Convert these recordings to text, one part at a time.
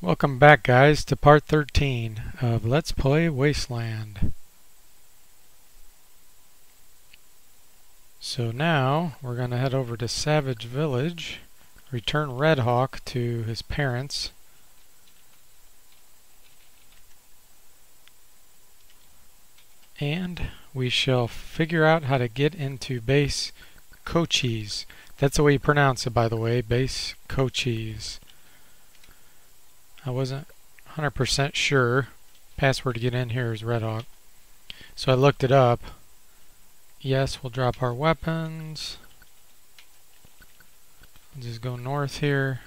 Welcome back, guys, to part 13 of Let's Play Wasteland. So now we're going to head over to Savage Village, return Red Hawk to his parents, and we shall figure out how to get into base Cochise. That's the way you pronounce it, by the way, base Cochise. I wasn't 100% sure. Password to get in here is Red Hawk. So I looked it up. Yes, we'll drop our weapons. I'll just go north here.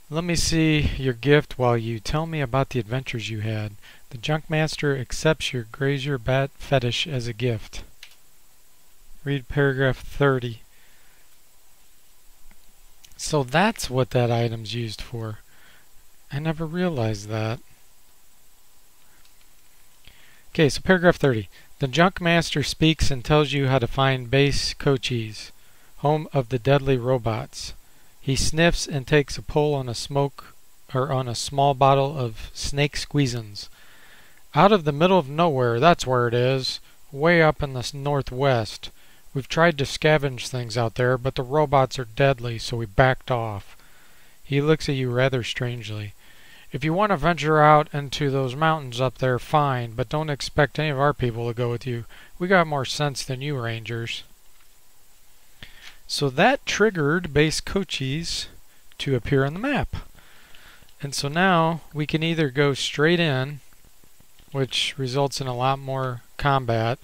Let me see your gift while you tell me about the adventures you had. The Junkmaster accepts your grazier bat fetish as a gift. Read paragraph 30. So that's what that item's used for. I never realized that. Okay, so paragraph 30. The Junkmaster speaks and tells you how to find base Cochise, home of the deadly robots. He sniffs and takes a pull on a small bottle of snake squeezins. Out of the middle of nowhere, that's where it is, way up in the northwest. We've tried to scavenge things out there, but the robots are deadly, so we backed off. He looks at you rather strangely. If you want to venture out into those mountains up there, fine, but don't expect any of our people to go with you. We got more sense than you Rangers. So that triggered base Cochise to appear on the map. And so now we can either go straight in, which results in a lot more combat,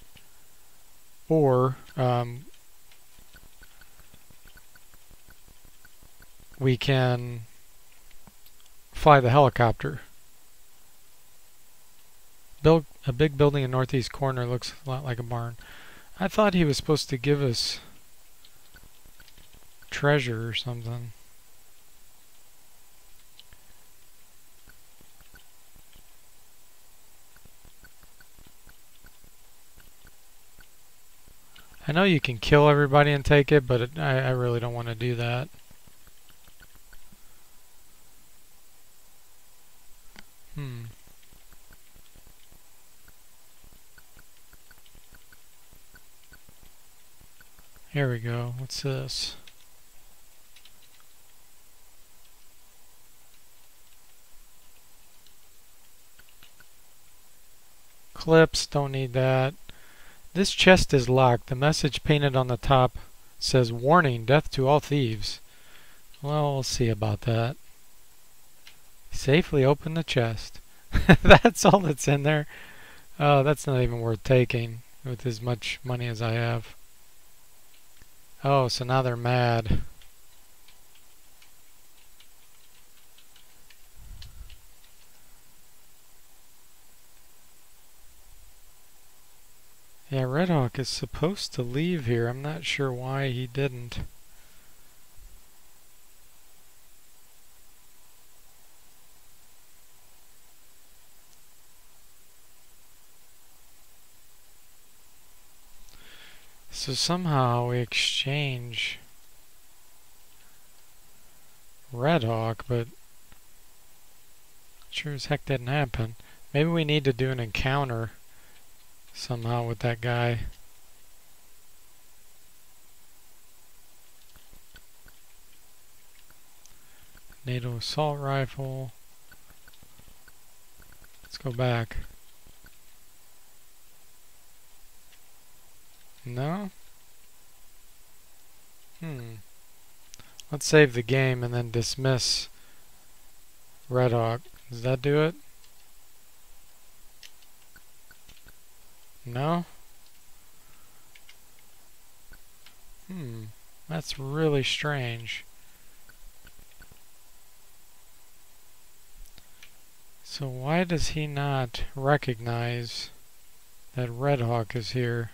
or we can fly the helicopter. Build a big building in northeast corner, looks a lot like a barn. I thought he was supposed to give us treasure or something. I know you can kill everybody and take it, but I really don't want to do that. Here we go. What's this? Clips, don't need that. This chest is locked. The message painted on the top says, "Warning, death to all thieves." Well, we'll see about that. Safely open the chest. That's all that's in there. Oh, that's not even worth taking with as much money as I have. Oh, so now they're mad. Yeah, Red Hawk is supposed to leave here. I'm not sure why he didn't. So somehow we exchange Red Hawk, but sure as heck didn't happen. Maybe we need to do an encounter somehow with that guy. NATO assault rifle. Let's go back. No? Let's save the game and then dismiss Red Hawk. Does that do it? No? That's really strange. So why does he not recognize that Red Hawk is here?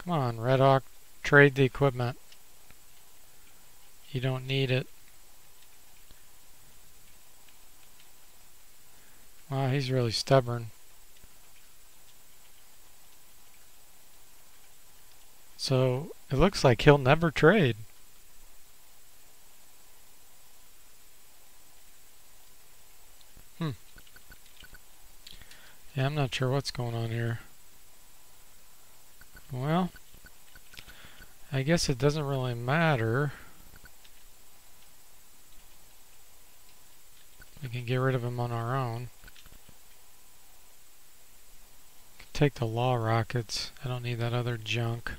Come on, Red Hawk, trade the equipment. You don't need it. Wow, he's really stubborn. So it looks like he'll never trade. Yeah, I'm not sure what's going on here. Well, I guess it doesn't really matter. We can get rid of him on our own. Take the law rockets. I don't need that other junk.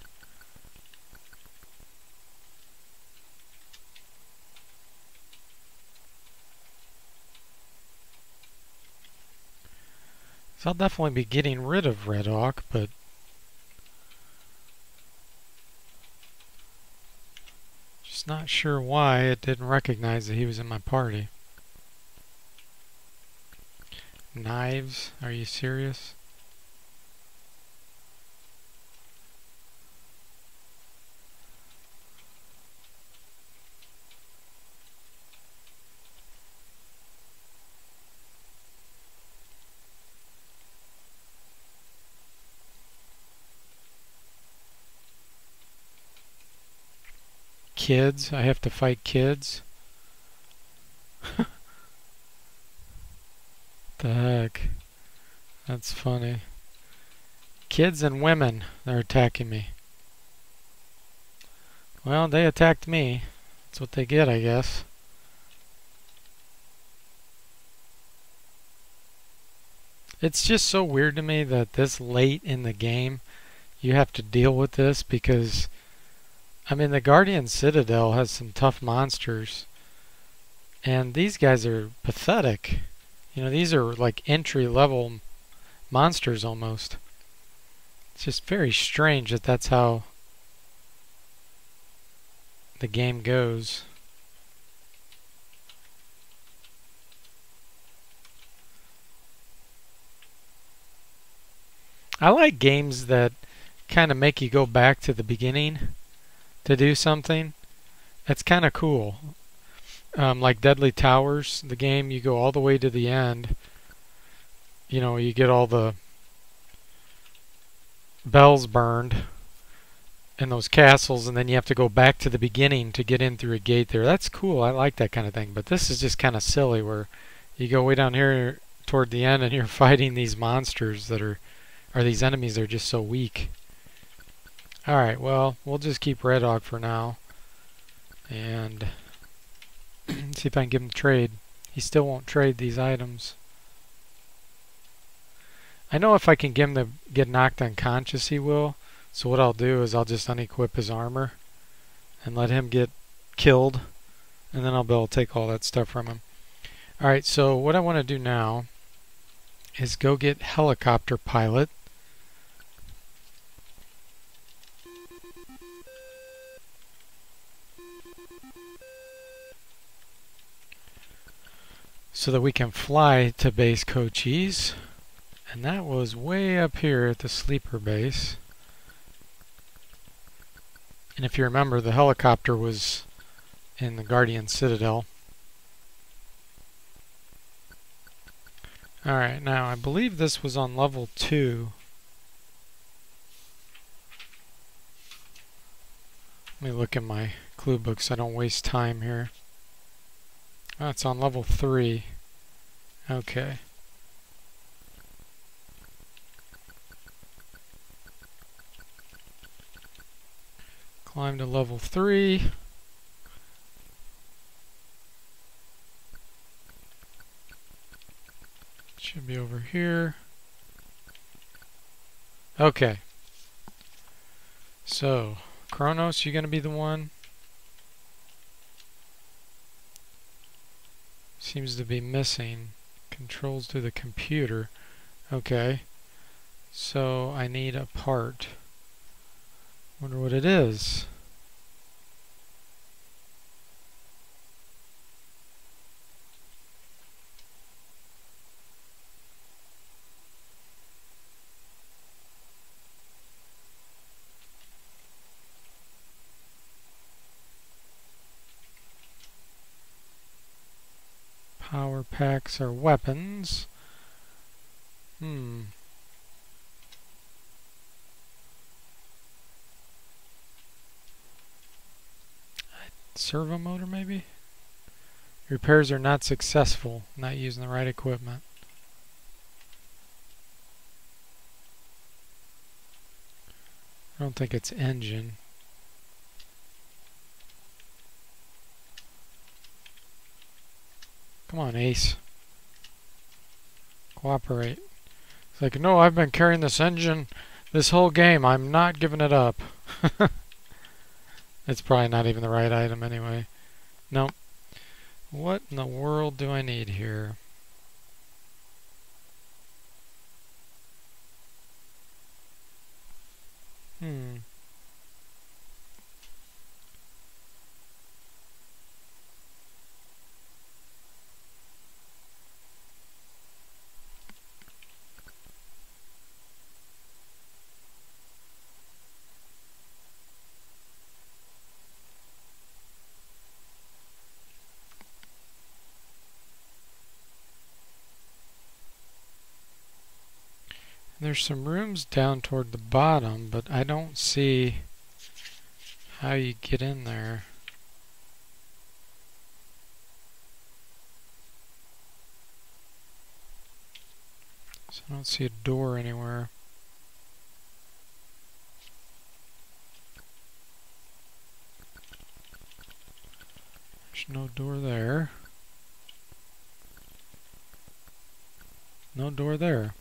So I'll definitely be getting rid of Red Hawk, but just not sure why it didn't recognize that he was in my party. Knives? Are you serious? Kids? I have to fight kids? The heck? That's funny. Kids and women, they're attacking me. Well, they attacked me. That's what they get, I guess. It's just so weird to me that this late in the game you have to deal with this because, I mean, the Guardian Citadel has some tough monsters. And these guys are pathetic. You know, these are like entry-level monsters almost. It's just very strange that that's how the game goes. I like games that kind of make you go back to the beginning to do something. That's kind of cool. Like Deadly Towers, the game, you go all the way to the end. You know, you get all the bells burned in those castles, and then you have to go back to the beginning to get in through a gate there. That's cool. I like that kind of thing. But this is just kind of silly where you go way down here toward the end and you're fighting these monsters that are these enemies that are just so weak. Alright, well, we'll just keep Red Hawk for now. And see if I can give him trade. He still won't trade these items. I know if I can get him to get knocked unconscious, he will. So what I'll do is I'll just unequip his armor and let him get killed. And then I'll be able to take all that stuff from him. Alright, so what I want to do now is go get helicopter pilot. So that we can fly to base Cochise. And that was way up here at the sleeper base. And if you remember, the helicopter was in the Guardian Citadel. Alright, now I believe this was on level 2. Let me look in my clue book so I don't waste time here. Oh, it's on level 3. Okay. Climb to level 3. Should be over here. Okay. So, Kronos, you gonna be the one? Seems to be missing. Controls to the computer. Okay. So, I need a part. Wonder what it is. Power packs are weapons. Hmm. Servo motor maybe? Repairs are not successful. Not using the right equipment. I don't think it's engine. Come on, Ace. Cooperate. It's like, no, I've been carrying this engine this whole game. I'm not giving it up. It's probably not even the right item anyway. Nope. What in the world do I need here? There's some rooms down toward the bottom, but I don't see how you get in there. So I don't see a door anywhere. There's no door there. No door there.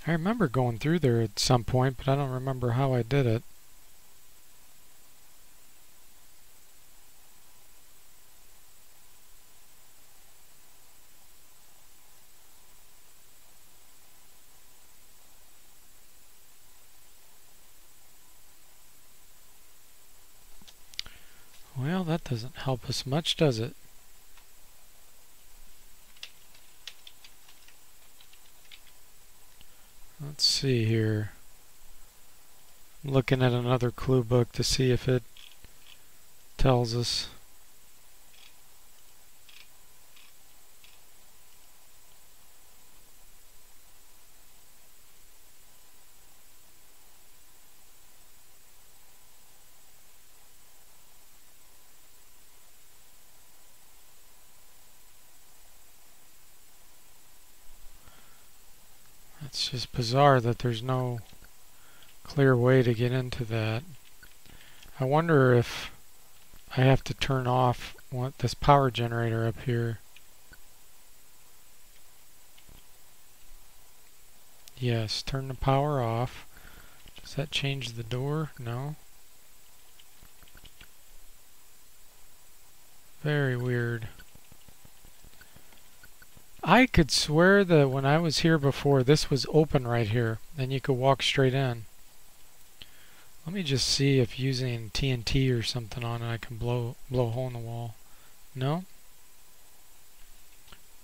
I remember going through there at some point, but I don't remember how I did it. Well, that doesn't help us much, does it? Let's see here. I'm looking at another clue book to see if it tells us. It's just bizarre that there's no clear way to get into that. I wonder if I have to turn off this power generator up here. Yes, turn the power off. Does that change the door? No. Very weird. I could swear that when I was here before, this was open right here, and you could walk straight in. Let me just see if using TNT or something on it, I can blow a hole in the wall. No?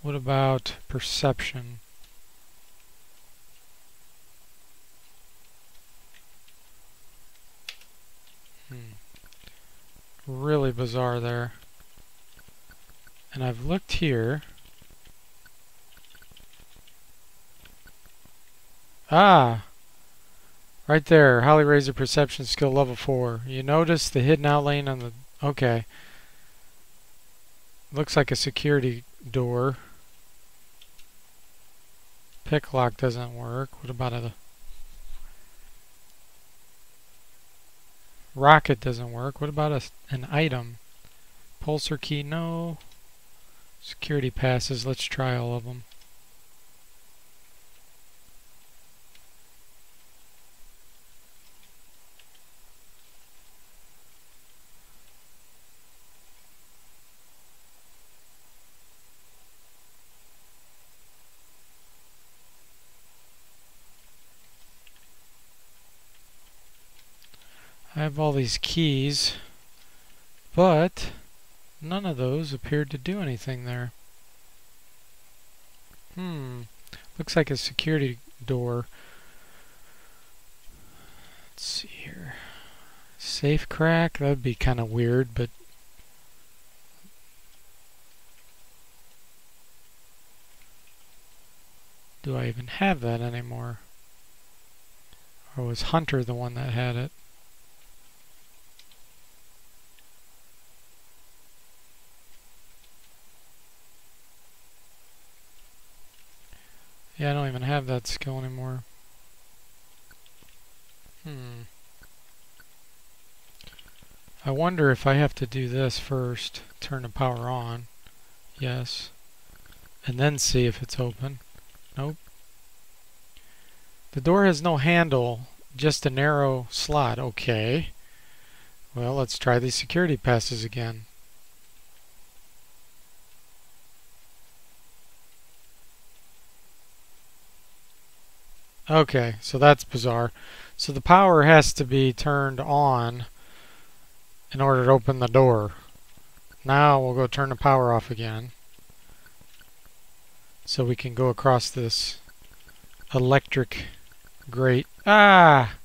What about perception? Really bizarre there. And I've looked here. Ah! Right there, Holly Razor Perception Skill Level 4. You notice the hidden outline on the... Okay. Looks like a security door. Pick lock doesn't work. What about a... Rocket doesn't work. What about an item? Pulsar key, no. Security passes, let's try all of them. I have all these keys, but none of those appeared to do anything there. Looks like a security door. Let's see here. Safe crack? That would be kind of weird, but... Do I even have that anymore? Or was Hunter the one that had it? Yeah, I don't even have that skill anymore. I wonder if I have to do this first. Turn the power on. Yes. And then see if it's open. Nope. The door has no handle, just a narrow slot. Okay. Well, let's try these security passes again. Okay, so that's bizarre. So the power has to be turned on in order to open the door. Now we'll go turn the power off again, so we can go across this electric grate. Ah!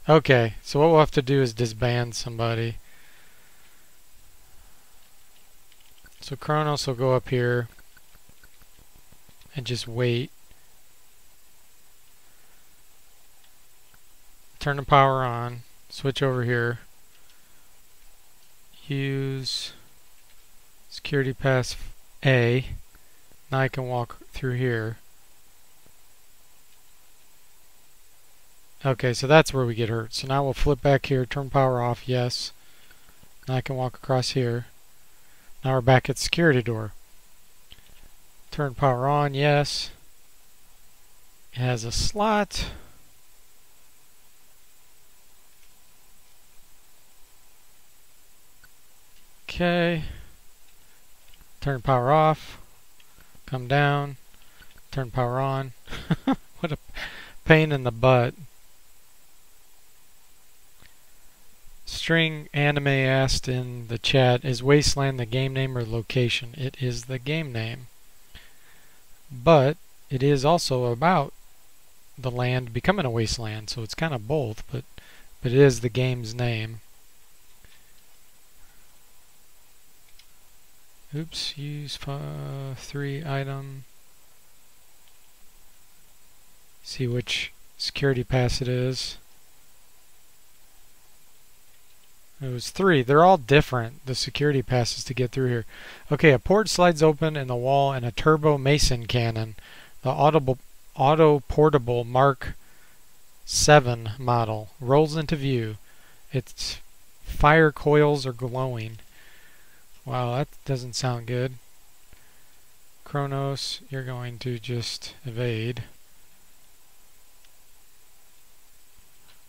Okay, so what we'll have to do is disband somebody. So Kronos will go up here and just wait. Turn the power on. Switch over here. Use security pass A. Now I can walk through here. Okay, so that's where we get hurt. So now we'll flip back here, turn power off, yes. Now I can walk across here. Now we're back at security door. Turn power on, yes. It has a slot. Okay. Turn power off. Come down. Turn power on. What a pain in the butt. String Anime asked in the chat, is Wasteland the game name or location? It is the game name. But it is also about the land becoming a wasteland, so it's kind of both, but it is the game's name. Oops, use 3 item. See which security pass it is. It was 3. They're all different, the security passes to get through here. Okay, a port slides open in the wall and a turbo mason cannon. The auto portable Mark 7 model rolls into view. Its fire coils are glowing. Wow, that doesn't sound good. Kronos, you're going to just evade.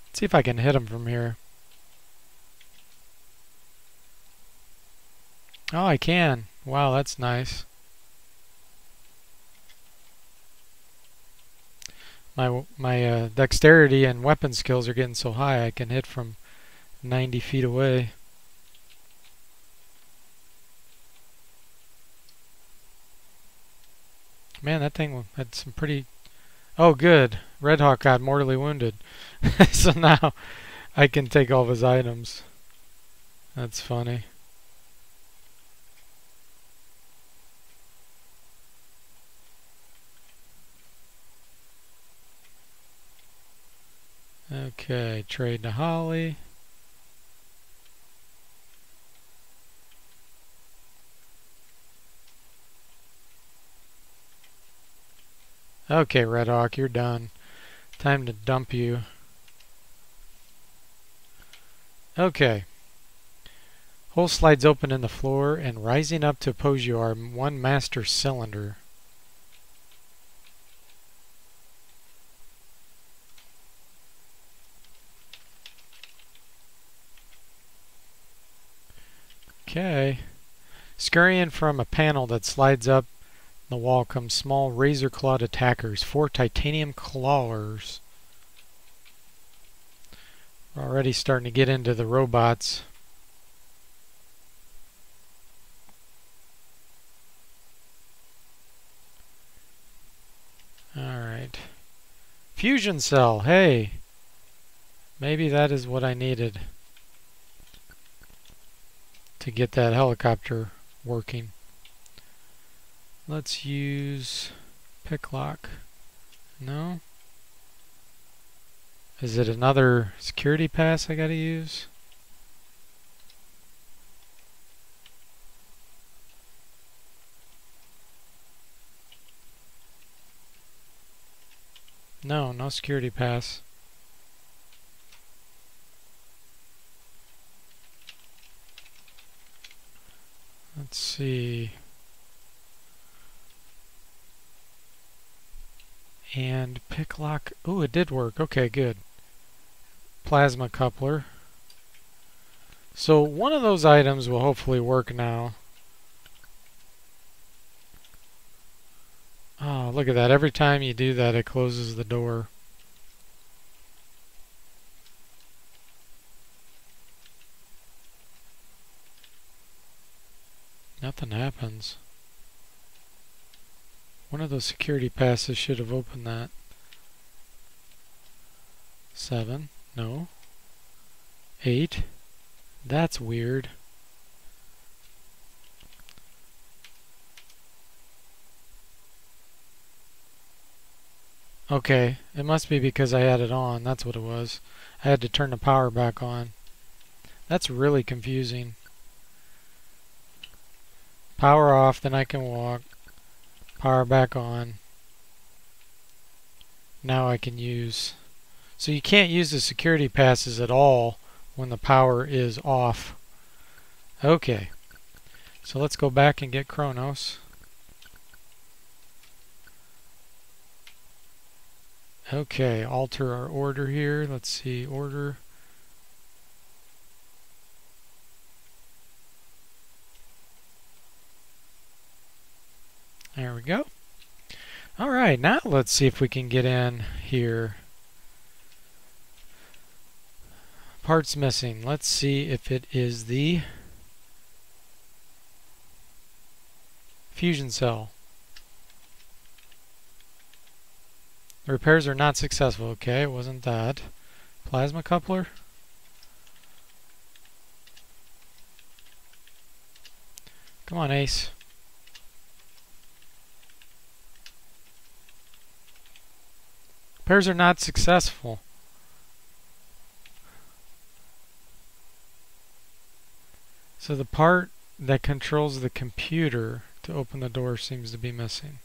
Let's see if I can hit him from here. Oh, I can. Wow, that's nice. My dexterity and weapon skills are getting so high I can hit from 90 feet away. Man, that thing had some pretty... Oh, good. Red Hawk got mortally wounded. So now I can take all of his items. That's funny. Okay, trade to Holly. Okay, Red Hawk, you're done. Time to dump you. Okay. Hole slides open in the floor, and rising up to oppose you are 1 master cylinder. Okay. Scurrying from a panel that slides up the wall comes small razor-clawed attackers, 4 titanium clawers. We're already starting to get into the robots. Alright. Fusion cell, hey! Maybe that is what I needed to get that helicopter working. Let's use picklock. No? Is it another security pass I gotta use? No, no security pass. Let's see. And pick lock. Ooh, it did work. Okay, good. Plasma coupler. So one of those items will hopefully work now. Oh, look at that. Every time you do that, it closes the door. Nothing happens. One of those security passes should have opened that. 7. No. 8. That's weird. Okay, it must be because I had it on. That's what it was. I had to turn the power back on. That's really confusing. Power off, then I can walk. Power back on. Now I can use. So you can't use the security passes at all when the power is off. Okay. So let's go back and get Kronos. Okay, alter our order here. Let's see, order. There we go. Alright, now let's see if we can get in here. Parts missing. Let's see if it is the fusion cell. The repairs are not successful. Okay, it wasn't that. Plasma coupler. Come on, Ace. Repairs are not successful. So the part that controls the computer to open the door seems to be missing.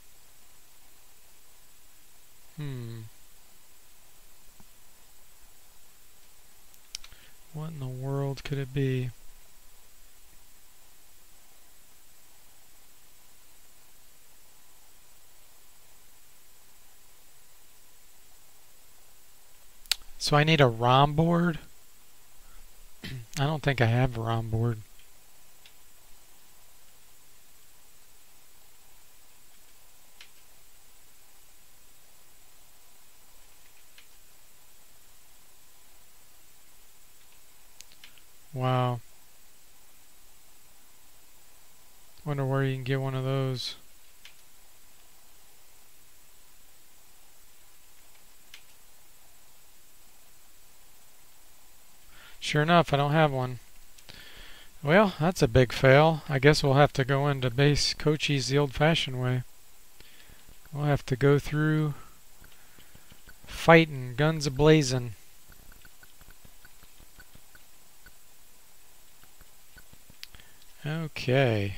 What in the world could it be? So I need a ROM board? I don't think I have a ROM board. Wow. Wonder where you can get one of those. Sure enough, I don't have one. Well, that's a big fail. I guess we'll have to go into base Cochise the old-fashioned way. We'll have to go through fighting, guns a-blazing. Okay.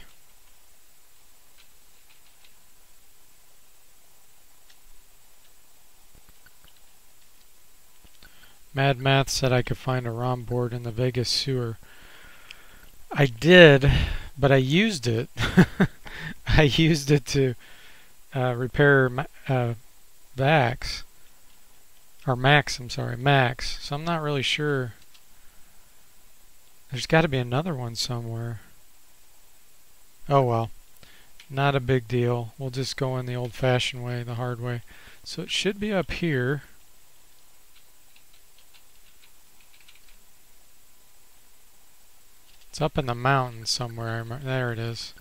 Mad Math said I could find a ROM board in the Vegas sewer. I did, but I used it. I used it to repair Vax. Or Max, I'm sorry, Max. So I'm not really sure. There's got to be another one somewhere. Oh well. Not a big deal. We'll just go in the old-fashioned way, the hard way. So it should be up here. It's up in the mountains somewhere. There it is.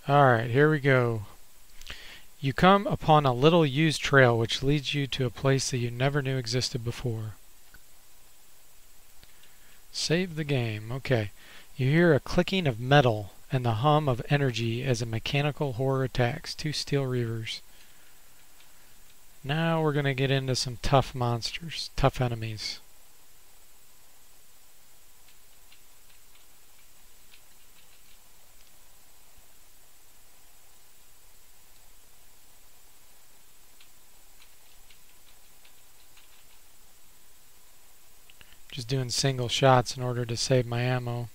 Alright, here we go. You come upon a little used trail which leads you to a place that you never knew existed before. Save the game. Okay. You hear a clicking of metal and the hum of energy as a mechanical horror attacks. 2 steel reavers. Now we're going to get into some tough monsters, tough enemies. Just doing single shots in order to save my ammo.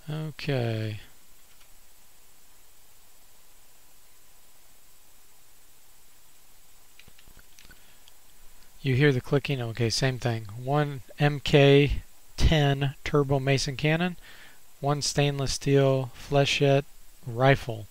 Okay. You hear the clicking? Okay, same thing. One MK-10 turbo mason cannon, one stainless steel flechette rifle.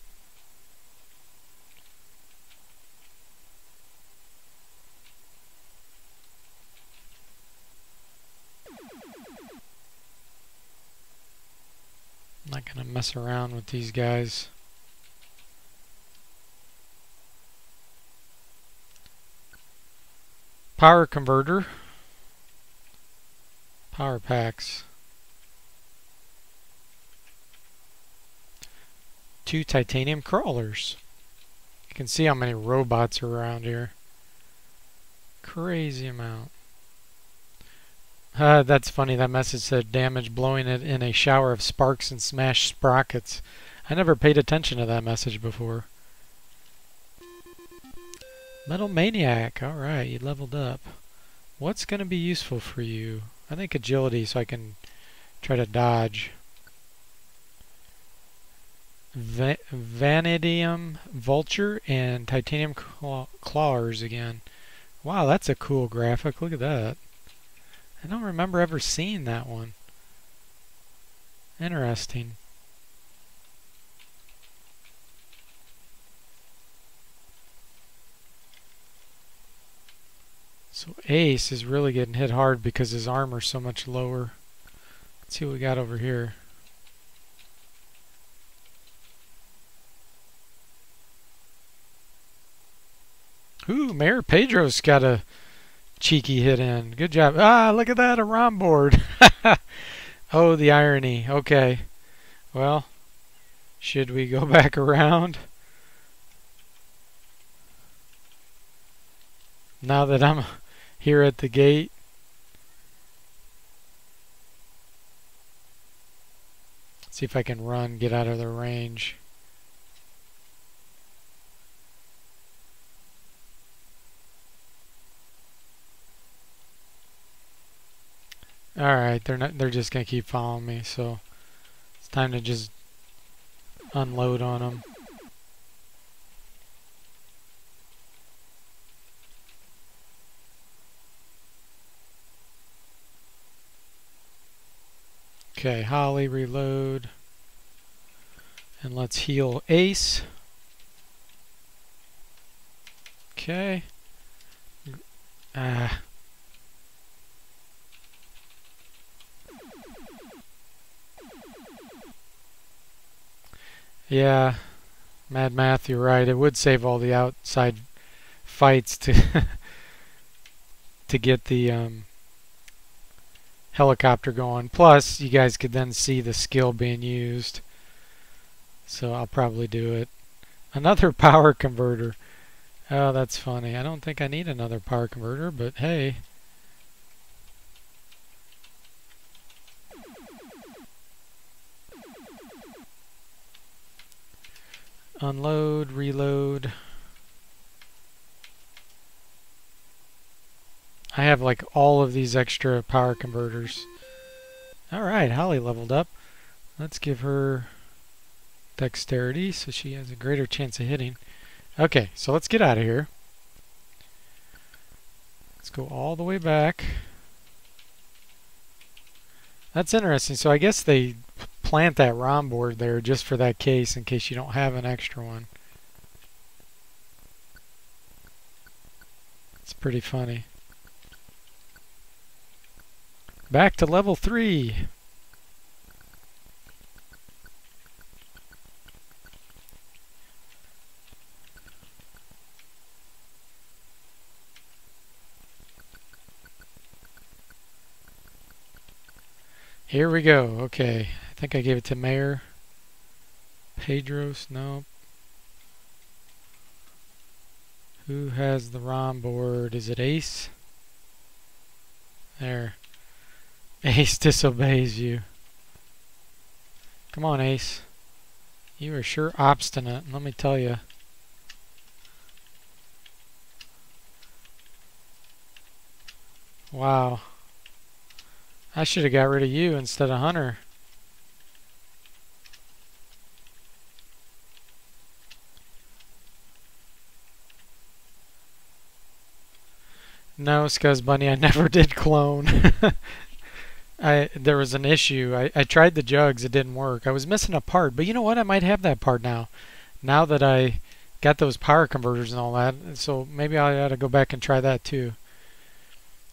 I'm not going to mess around with these guys. Power converter. Power packs. 2 titanium crawlers. You can see how many robots are around here. Crazy amount. That's funny. That message said damage blowing it in a shower of sparks and smashed sprockets. I never paid attention to that message before. Metal Maniac. Alright, you leveled up. What's going to be useful for you? I think agility, so I can try to dodge. Vanadium Vulture and Titanium Clawers again. Wow, that's a cool graphic. Look at that. I don't remember ever seeing that one. Interesting. So Ace is really getting hit hard because his armor's so much lower. Let's see what we got over here. Ooh, Mayor Pedro's got a cheeky hit in. Good job. Ah, look at that, a ROM board. Oh, the irony. Okay. Well, should we go back around? Now that I'm here at the gate. See if I can run, get out of their range. Alright, they're just gonna keep following me, so it's time to just unload on them. Okay, Holly, reload. And let's heal Ace. Okay. Yeah, Mad Math, you're right. It would save all the outside fights to to get the helicopter going. Plus, you guys could then see the skill being used. So I'll probably do it. Another power converter. Oh, that's funny. I don't think I need another power converter, but hey. Unload, reload. I have like all of these extra power converters. Alright, Holly leveled up. Let's give her dexterity so she has a greater chance of hitting. Okay, so let's get out of here. Let's go all the way back. That's interesting. So I guess they plant that ROM board there just for that case in case you don't have an extra one. It's pretty funny. Back to level 3. Here we go. Okay. I think I gave it to Mayor. Pedros, no. Who has the ROM board? Is it Ace? There. Ace disobeys you. Come on, Ace. You are sure obstinate, let me tell you. Wow. I should have got rid of you instead of Hunter. No, Scuzz Bunny, I never did clone. There was an issue. I tried the jugs, it didn't work. I was missing a part, but you know what? I might have that part now. Now that I got those power converters and all that, so maybe I ought to go back and try that too.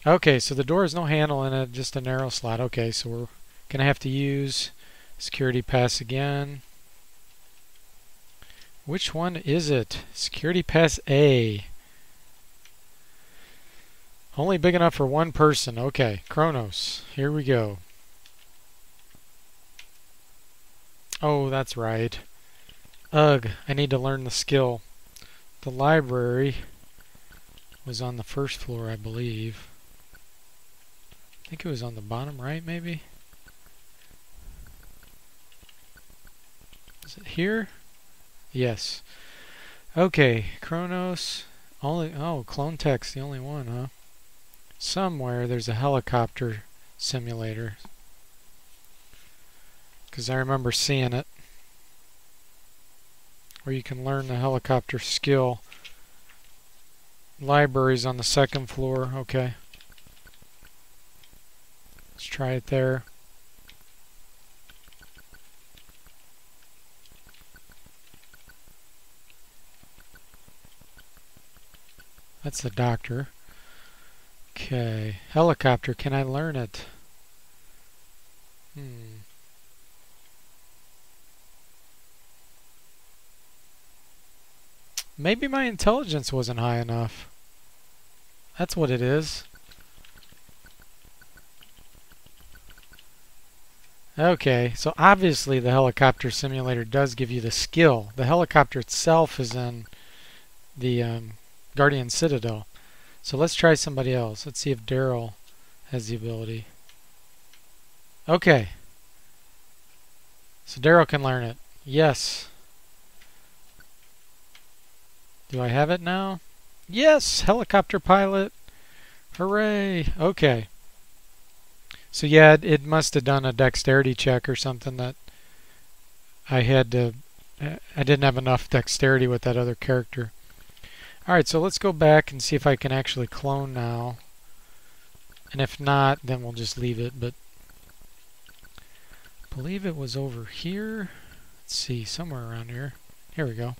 Okay, so the door has no handle in it, just a narrow slot. Okay, so we're gonna have to use security pass again. Which one is it? Security pass A. Only big enough for one person. Okay, Kronos. Here we go. Oh, that's right. Ugh, I need to learn the skill. The library was on the first floor, I believe. I think it was on the bottom right, maybe? Is it here? Yes. Okay, Kronos. Oh, Clone Tech's the only one, huh? Somewhere there's a helicopter simulator. Because I remember seeing it. Where you can learn the helicopter skill. Library's on the second floor. Okay. Let's try it there. That's the doctor. Okay. Helicopter, can I learn it? Maybe my intelligence wasn't high enough. That's what it is. Okay, so obviously the helicopter simulator does give you the skill. The helicopter itself is in the Guardian Citadel. So let's try somebody else. Let's see if Daryl has the ability. Okay. So Daryl can learn it. Yes. Do I have it now? Yes! Helicopter pilot. Hooray! Okay. So yeah, it must have done a dexterity check or something that I didn't have enough dexterity with that other character. Alright, so let's go back and see if I can actually clone now. And if not, then we'll just leave it, but I believe it was over here. Let's see, somewhere around here. Here we go.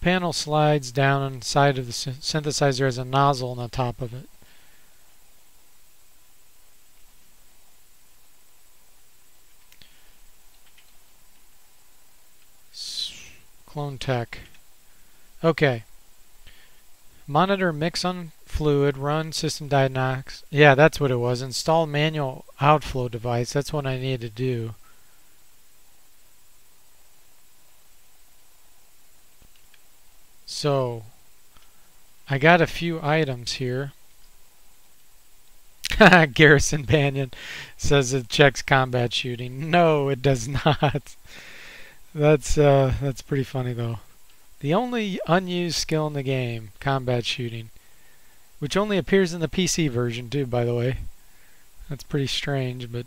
Panel slides down on the side of the synthesizer as a nozzle on the top of it. Clone Tech. Okay. Monitor mix on fluid, run system diagnostics. Yeah, that's what it was. Install manual outflow device. That's what I need to do. So, I got a few items here. Garrison Banyan says it checks combat shooting. No, it does not. That's pretty funny though. The only unused skill in the game, combat shooting, which only appears in the PC version too, by the way. That's pretty strange, but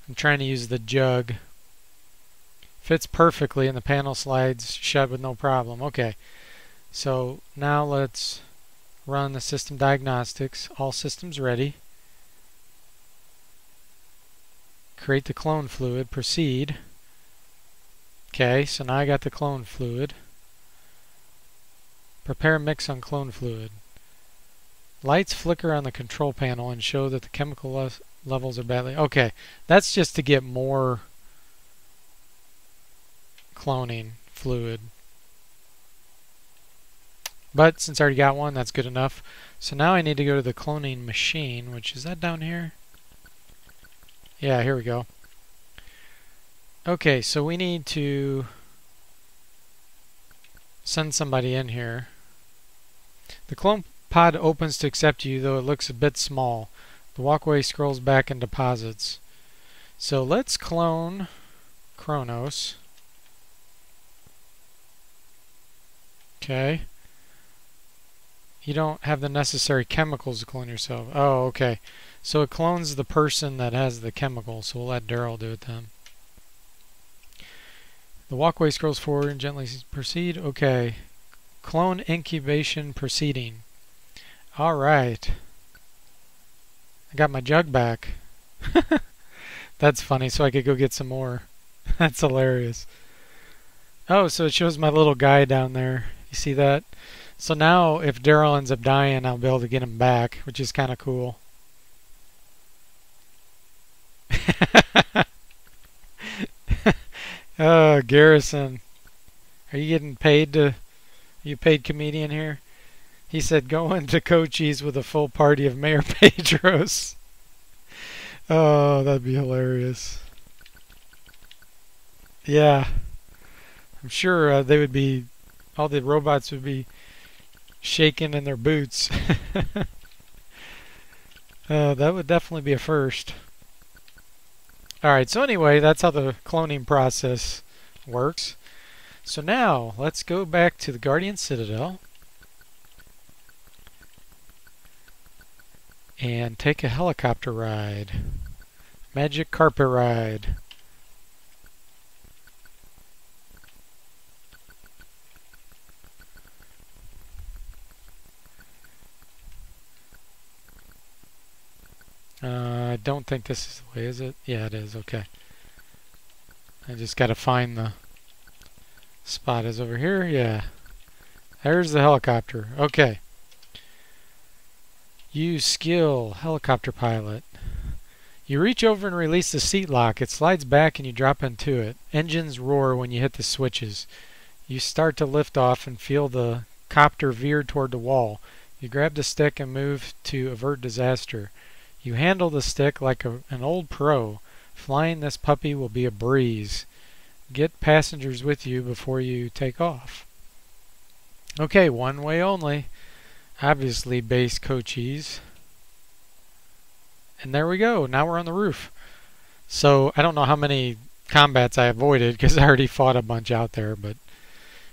I'm trying to use the jug. Fits perfectly and the panel slides shut with no problem. Okay, so now let's run the system diagnostics. All systems ready. Create the clone fluid. Proceed. Okay, so now I got the clone fluid. Prepare mix on clone fluid. Lights flicker on the control panel and show that the chemical levels are badly... Okay, that's just to get more cloning fluid. But since I already got one, that's good enough. So now I need to go to the cloning machine, which is that down here? Yeah, here we go. Okay, so we need to send somebody in here. The clone pod opens to accept you, though it looks a bit small. The walkway scrolls back and deposits. So let's clone Kronos. Okay. You don't have the necessary chemicals to clone yourself. Oh, okay. So it clones the person that has the chemicals, so we'll let Daryl do it then. The walkway scrolls forward and gently proceed. Okay. Clone incubation proceeding. Alright. I got my jug back. That's funny, so I could go get some more. That's hilarious. Oh, so it shows my little guy down there. You see that? So now, if Daryl ends up dying, I'll be able to get him back, which is kind of cool. Oh, Garrison. Are you getting paid to... Are you paid comedian here? He said, go into Cochise with a full party of Mayor Pedros. Oh, that'd be hilarious. Yeah. I'm sure they would be... All the robots would be shaking in their boots. That would definitely be a first. Alright, so anyway, that's how the cloning process works. So now, let's go back to the Guardian Citadel and take a helicopter ride. Magic carpet ride. I don't think this is the way, is it? Yeah, it is. Okay. I just got to find the spot. Is over here? Yeah. There's the helicopter. Okay. Use skill, helicopter pilot. You reach over and release the seat lock. It slides back and you drop into it. Engines roar when you hit the switches. You start to lift off and feel the copter veer toward the wall. You grab the stick and move to avert disaster. You handle the stick like an old pro. Flying this puppy will be a breeze. Get passengers with you before you take off. Okay, one way only. Obviously base Cochise. And there we go. Now we're on the roof. So I don't know how many combats I avoided because I already fought a bunch out there. But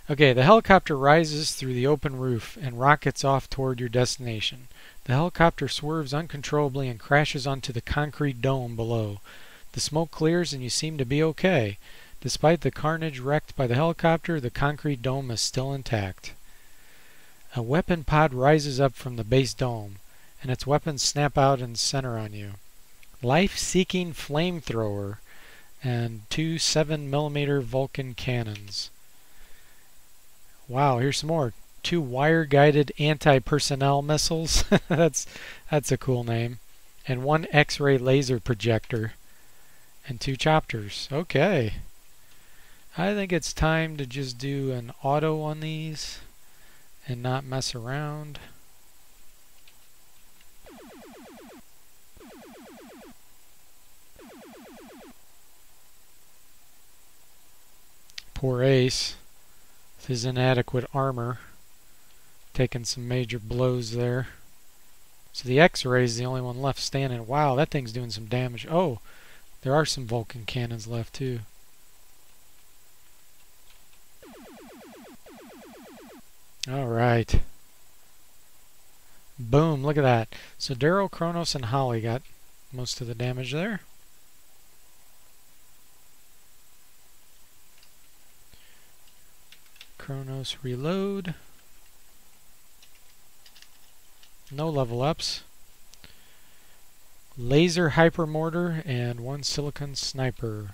okay, the helicopter rises through the open roof and rockets off toward your destination. The helicopter swerves uncontrollably and crashes onto the concrete dome below. The smoke clears and you seem to be okay. Despite the carnage wreaked by the helicopter, the concrete dome is still intact. A weapon pod rises up from the base dome, and its weapons snap out and center on you. Life-seeking flamethrower and 2 7mm Vulcan cannons. Wow, here's some more. 2 wire-guided anti-personnel missiles. That's a cool name. And 1 X-ray laser projector. And 2 chopters. Okay. I think it's time to just do an auto on these and not mess around. Poor Ace with his inadequate armor. Taking some major blows there. So the X-ray is the only one left standing. Wow, that thing's doing some damage. Oh, there are some Vulcan cannons left too. Alright. Boom, look at that. So Daryl, Kronos, and Holly got most of the damage there. Kronos reload. No level ups. Laser hypermortar and 1 silicon sniper.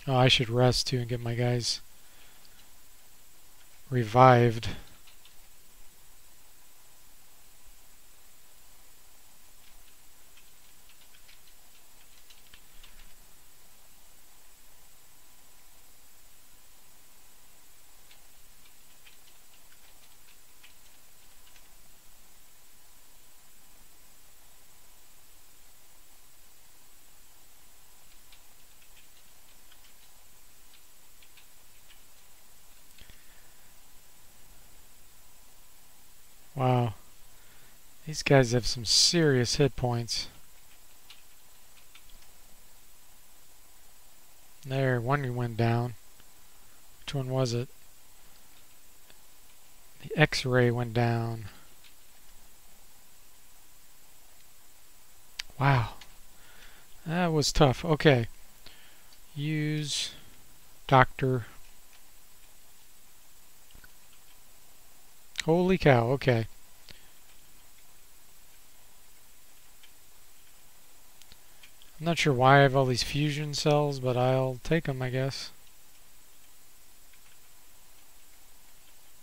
Oh, I should rest too and get my guys revived. These guys have some serious hit points. There, one went down. Which one was it? The X-ray went down. Wow. That was tough. Okay. Use doctor. Holy cow, okay. I'm not sure why I have all these fusion cells, but I'll take them, I guess.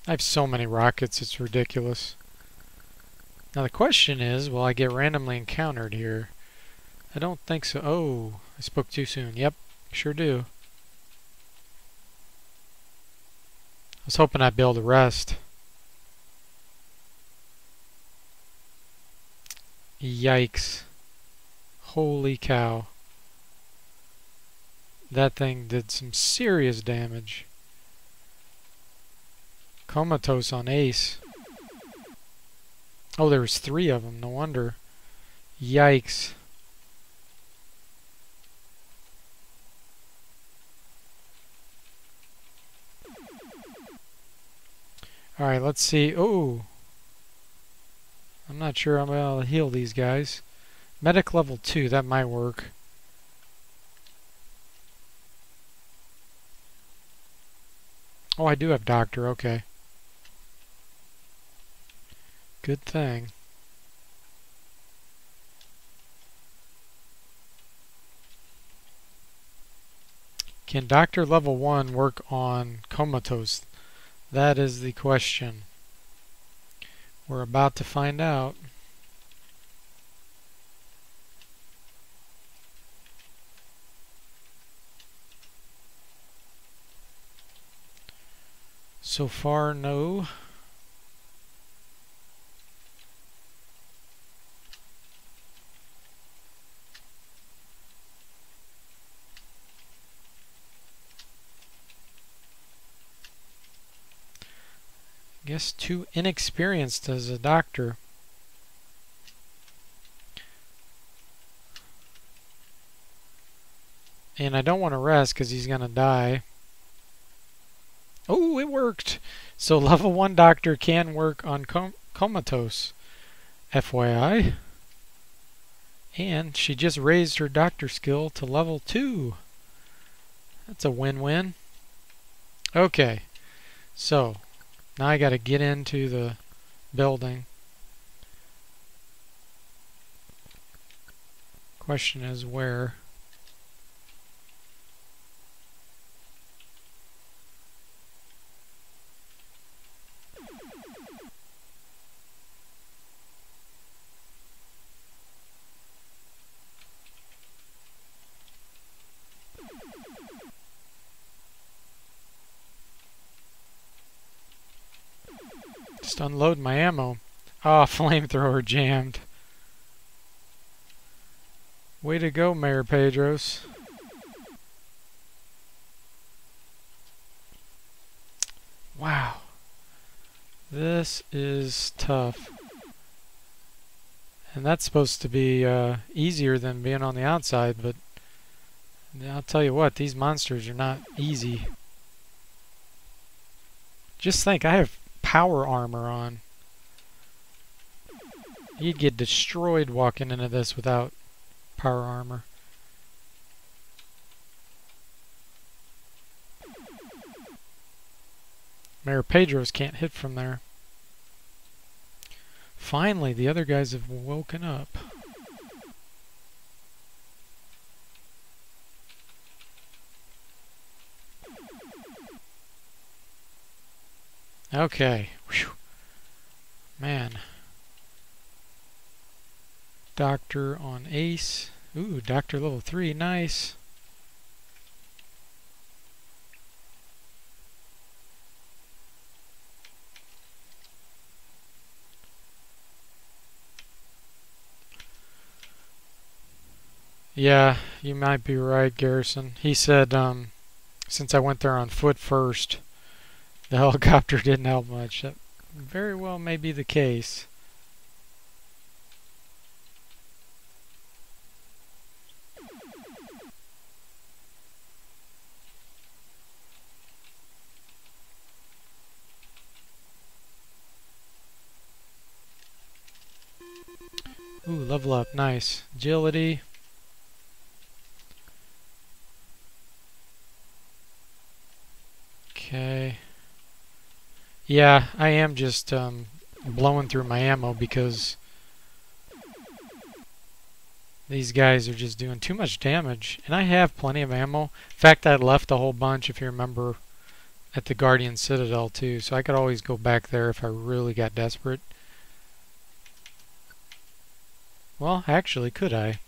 I have so many rockets, it's ridiculous. Now the question is, will I get randomly encountered here? I don't think so. Oh, I spoke too soon. Yep, sure do. I was hoping I'd be able to rest. Yikes. Holy cow. That thing did some serious damage. Comatose on Ace. Oh, there was 3 of them. No wonder. Yikes. Alright, let's see. Oh! I'm not sure I'm able to heal these guys. Medic level 2, that might work. Oh, I do have doctor, okay. Good thing. Can doctor level 1 work on comatose? That is the question. We're about to find out. So far, no. Guess too inexperienced as a doctor. And I don't want to rest because he's going to die. Oh, it worked! So level 1 doctor can work on comatose. FYI. And she just raised her doctor skill to level 2. That's a win-win. Okay. So, now I got to get into the building. Question is where? Just unload my ammo. Ah, flamethrower jammed. Way to go, Mayor Pedros. Wow. This is tough. And that's supposed to be easier than being on the outside, but I'll tell you what, these monsters are not easy. Just think, I have power armor on. You'd get destroyed walking into this without power armor. Mayor Pedros can't hit from there. Finally, the other guys have woken up. Okay. Whew. Man. Doctor on Ace. Ooh, Doctor level 3. Nice. Yeah, you might be right, Garrison. He said, since I went there on foot first, the helicopter didn't help much. That very well may be the case. Ooh, level up. Nice. Agility. Okay. Yeah, I am just blowing through my ammo because these guys are just doing too much damage. And I have plenty of ammo. In fact, I left a whole bunch, if you remember, at the Guardian Citadel too. So I could always go back there if I really got desperate. Well, actually, could I? I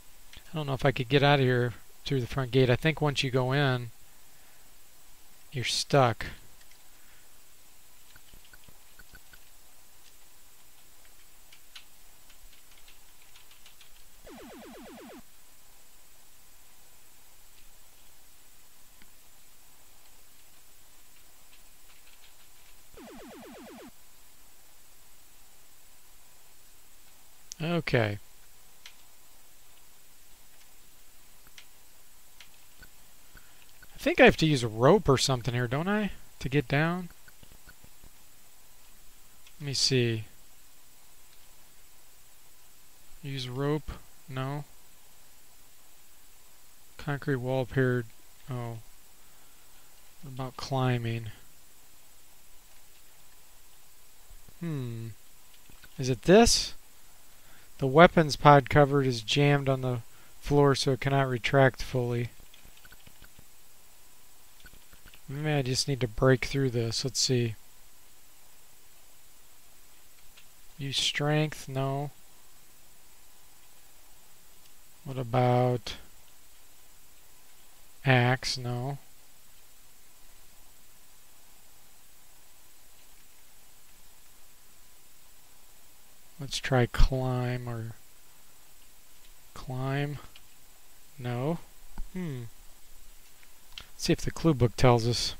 don't know if I could get out of here through the front gate. I think once you go in, you're stuck. Okay. I think I have to use a rope or something here, don't I? To get down? Let me see. Use rope? No. Concrete wall appeared. Oh. What about climbing? Is it this? The weapons pod cover is jammed on the floor so it cannot retract fully. Maybe I just need to break through this. Let's see. Use strength? No. What about axe? No. Let's try climb or climb. No. Let's see if the clue book tells us.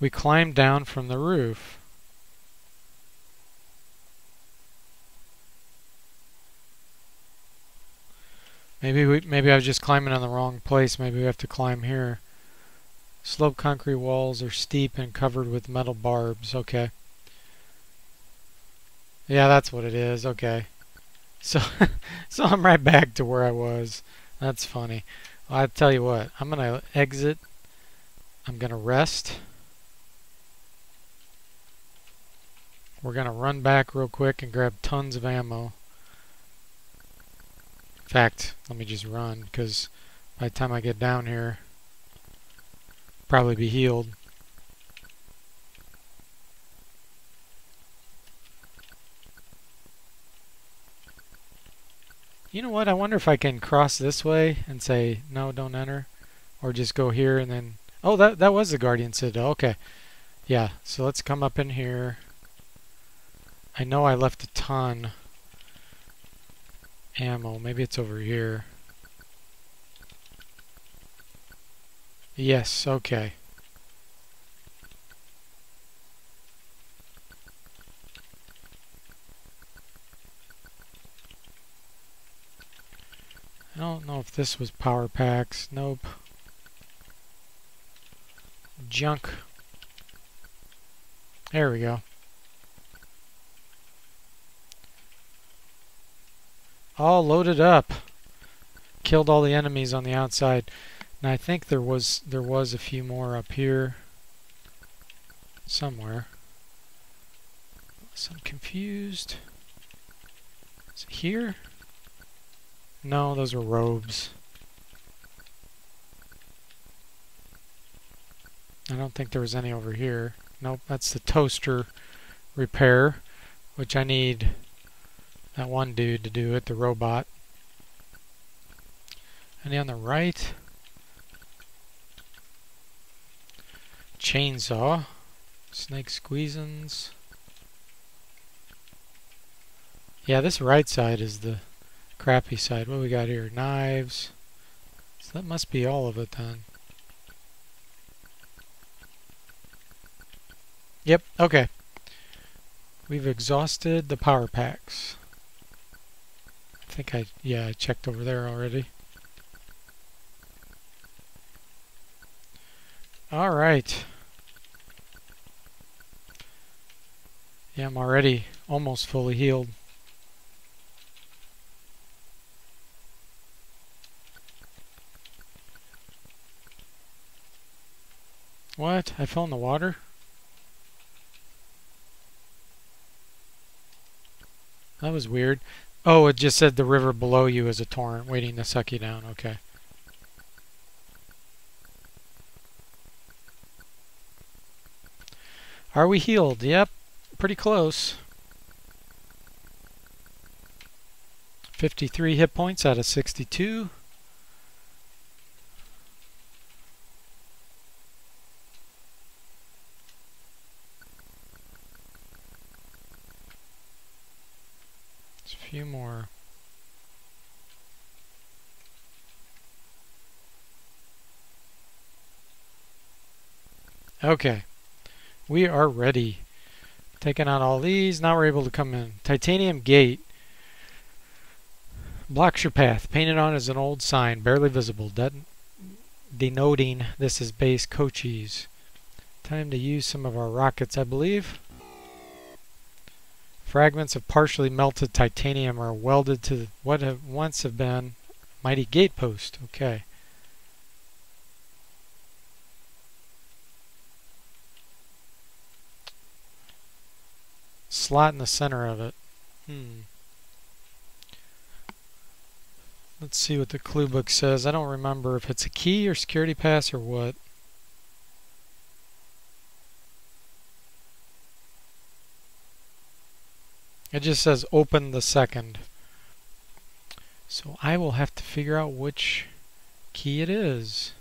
We climbed down from the roof. Maybe I was just climbing on the wrong place. Maybe we have to climb here. Slope concrete walls are steep and covered with metal barbs. Okay. Yeah, that's what it is. Okay. So so I'm right back to where I was. That's funny. Well, I'll tell you what. I'm going to exit. I'm going to rest. We're going to run back real quick and grab tons of ammo. In fact, let me just run because by the time I get down here, I'll probably be healed. You know what? I wonder if I can cross this way and say, no, don't enter. Or just go here and then... Oh, that was the Guardian Citadel. Okay. Yeah, so let's come up in here. I know I left a ton ammo. Maybe it's over here. Yes, okay. I don't know if this was power packs. Nope. Junk. There we go. All loaded up. Killed all the enemies on the outside. And I think there was a few more up here somewhere. So I'm confused. Is it here? No, those are robes. I don't think there was any over here. Nope, that's the toaster repair, which I need that one dude to do it, the robot. Any on the right? Chainsaw. Snake squeezins. Yeah, this right side is the crappy side. What do we got here? Knives. So that must be all of it then. Yep, okay. We've exhausted the power packs. I think I checked over there already. Alright. Yeah, I'm already almost fully healed. What? I fell in the water? That was weird. Oh, it just said the river below you is a torrent waiting to suck you down. Okay. Are we healed? Yep. Pretty close. 53 hit points out of 62. Just a few more. Okay. We are ready. Taking out all these. Now we're able to come in. Titanium gate. Blocks your path. Painted on as an old sign. Barely visible. Denoting this is base Cochise. Time to use some of our rockets, I believe. Fragments of partially melted titanium are welded to what have once have been mighty gate post. Okay. Slot in the center of it. Let's see what the clue book says. I don't remember if it's a key or security pass or what. It just says open the second. So I will have to figure out which key it is.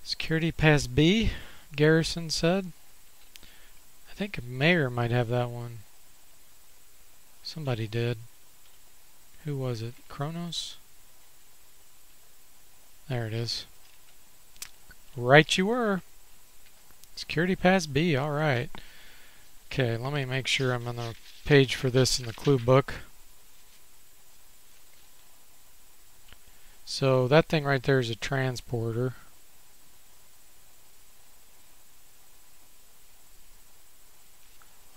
Security pass B, Garrison said. I think a mayor might have that one. Somebody did. Who was it? Kronos? There it is. Right you were. Security pass B, alright. Okay, let me make sure I'm on the page for this in the clue book. So that thing right there is a transporter.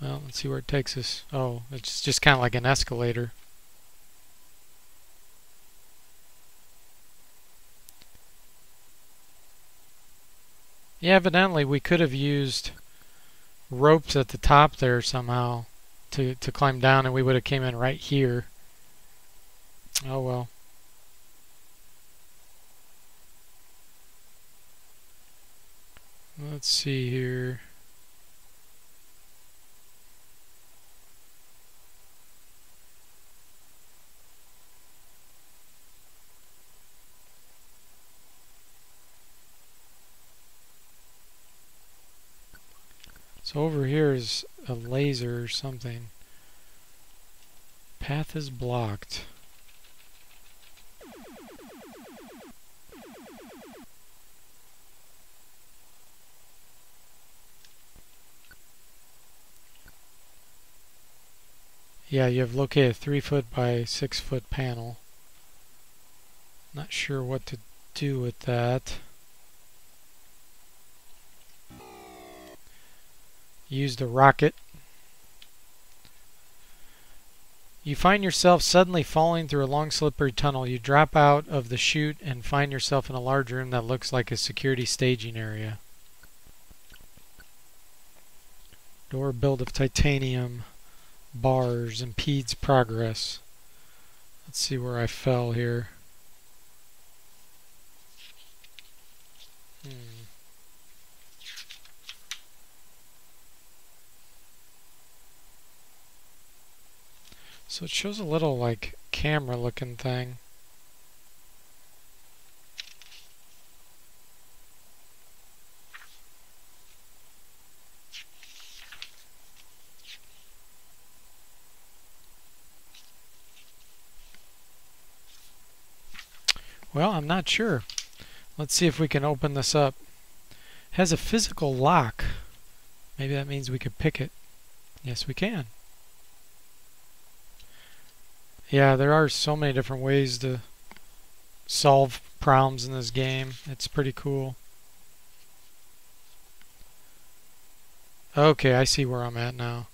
Well, let's see where it takes us. Oh, it's just kind of like an escalator. Yeah, evidently we could have used ropes at the top there somehow to climb down, and we would have came in right here. Oh well. Let's see here. So over here is a laser or something. Path is blocked. Yeah, you have located a 3-foot by 6-foot panel. Not sure what to do with that. Use the rocket. You find yourself suddenly falling through a long slippery tunnel. You drop out of the chute and find yourself in a large room that looks like a security staging area. Door built of titanium. Bars impedes progress. Let's see where I fell here. So it shows a little like camera looking thing. Well, I'm not sure. Let's see if we can open this up. It has a physical lock. Maybe that means we could pick it. Yes, we can. Yeah, there are so many different ways to solve problems in this game. It's pretty cool. Okay, I see where I'm at now.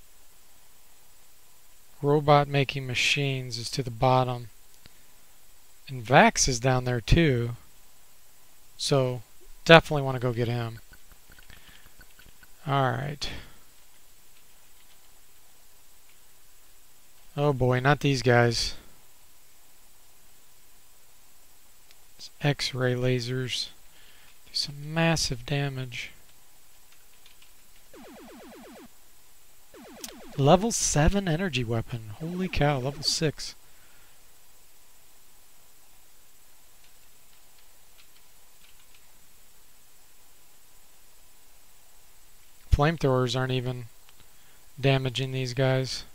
Robot making machines is to the bottom. And Vax is down there too. So definitely want to go get him. Alright. Oh boy, not these guys. It's X-ray lasers. Do some massive damage. Level 7 energy weapon. Holy cow, level 6. Flamethrowers aren't even damaging these guys.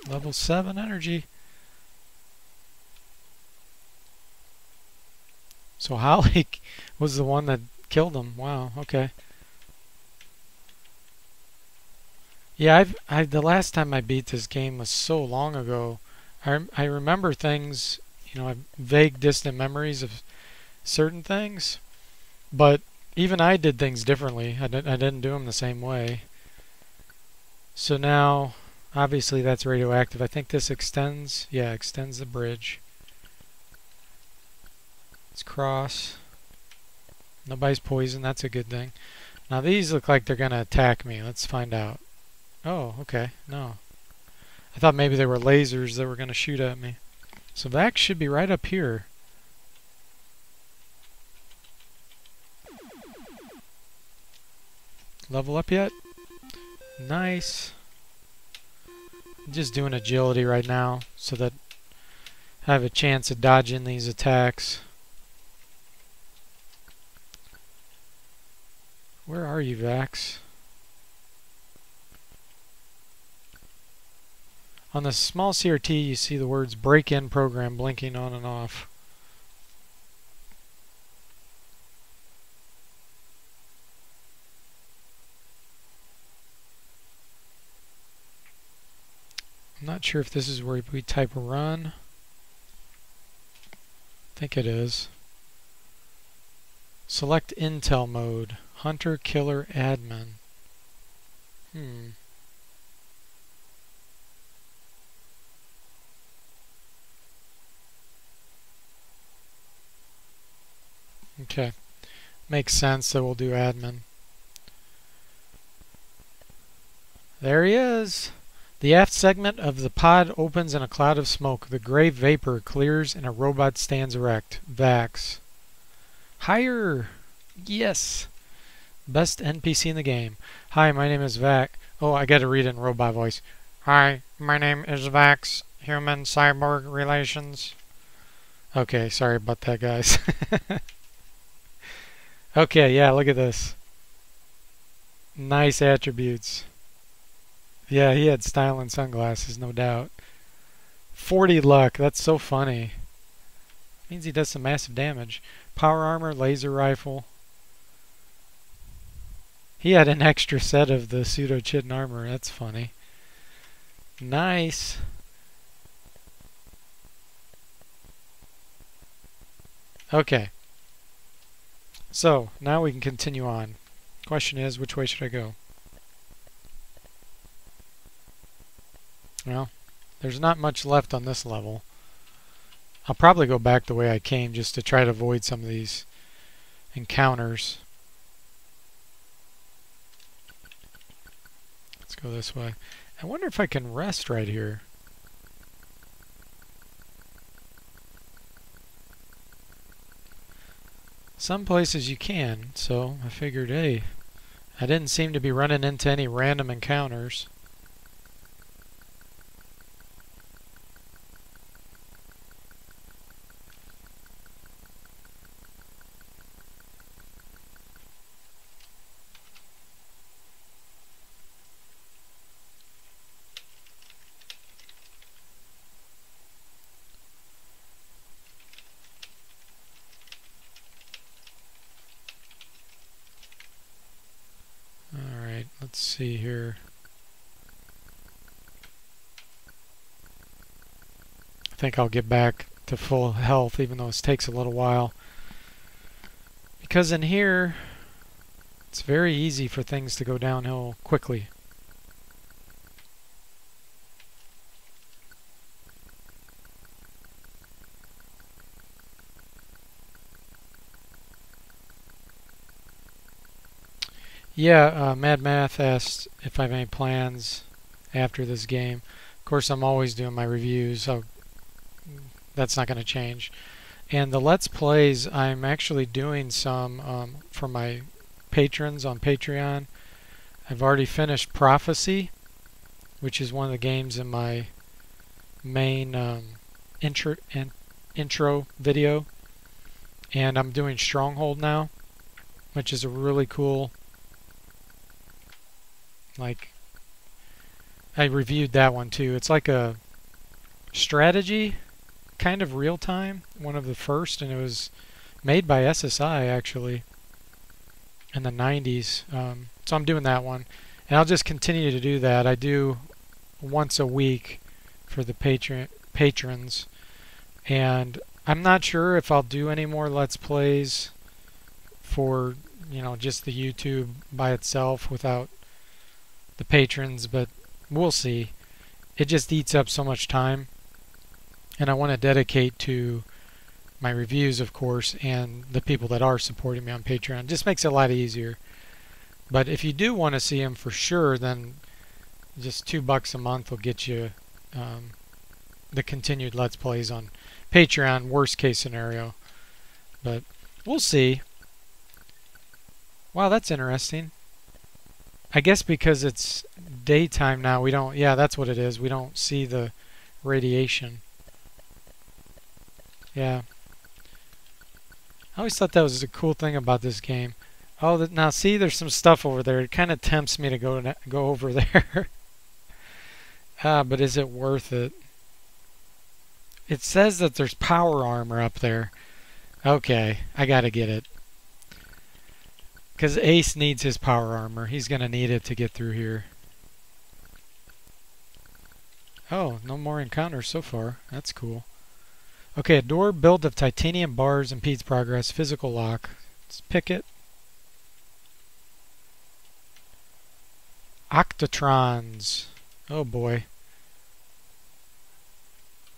Level 7 energy. So Holly was the one that killed him. Wow, okay. Yeah, the last time I beat this game was so long ago. I remember things, you know, I have vague, distant memories of certain things, but even I did things differently. I didn't do them the same way. So now, obviously that's radioactive. I think this extends, yeah, extends the bridge. Let's cross. Nobody's poisoned, that's a good thing. Now these look like they're gonna attack me. Let's find out. Oh, okay, no. I thought maybe they were lasers that were gonna shoot at me. So Vax should be right up here. Level up yet? Nice. I'm just doing agility right now so that I have a chance of dodging these attacks. Where are you, Vax? On the small CRT, you see the words break-in program blinking on and off. I'm not sure if this is where we type run. I think it is. Select Intel mode. Hunter, Killer, Admin. Okay. Makes sense that we'll do admin. There he is. The aft segment of the pod opens in a cloud of smoke. The gray vapor clears and a robot stands erect. Vax. Higher! Yes! Best NPC in the game. Hi, my name is Vax. Oh, I gotta read it in robot voice. Hi, my name is Vax. Human-cyborg relations. Okay, sorry about that, guys. Okay, yeah, look at this. Nice attributes. Yeah, he had style and sunglasses, no doubt. 40 luck, that's so funny. Means he does some massive damage. Power armor, laser rifle. He had an extra set of the pseudo-chitin armor, that's funny. Nice. Okay. So, now we can continue on. Question is, which way should I go? Well, there's not much left on this level. I'll probably go back the way I came just to try to avoid some of these encounters. Let's go this way. I wonder if I can rest right here. Some places you can, so I figured, hey, I didn't seem to be running into any random encounters. Let's see here. I think I'll get back to full health even though this takes a little while. Because in here, it's very easy for things to go downhill quickly. Yeah, Mad Math asked if I have any plans after this game. Of course, I'm always doing my reviews, so that's not going to change. And the Let's Plays, I'm actually doing some for my patrons on Patreon. I've already finished Prophecy, which is one of the games in my main intro video. And I'm doing Stronghold now, which is a really cool, like, I reviewed that one too. It's like a strategy, kind of real time, one of the first, and it was made by SSI actually in the 90s. So I'm doing that one, and I'll just continue to do that. I do once a week for the patrons, and I'm not sure if I'll do any more Let's Plays for, you know, just the YouTube by itself without the patrons, but we'll see. It just eats up so much time, and I want to dedicate to my reviews, of course, and the people that are supporting me on Patreon. It just makes it a lot easier. But if you do want to see them for sure, then just $2 a month will get you the continued Let's Plays on Patreon, worst case scenario. But we'll see. Wow, that's interesting. I guess because it's daytime now, we don't, yeah, that's what it is. We don't see the radiation. Yeah. I always thought that was a cool thing about this game. Oh, now see, there's some stuff over there. It kind of tempts me to go over there. But is it worth it? It says that there's power armor up there. Okay, I gotta get it. Because Ace needs his power armor. He's going to need it to get through here. Oh, no more encounters so far. That's cool. Okay, a door built of titanium bars impedes progress. Physical lock. Let's pick it. Octatrons. Oh boy.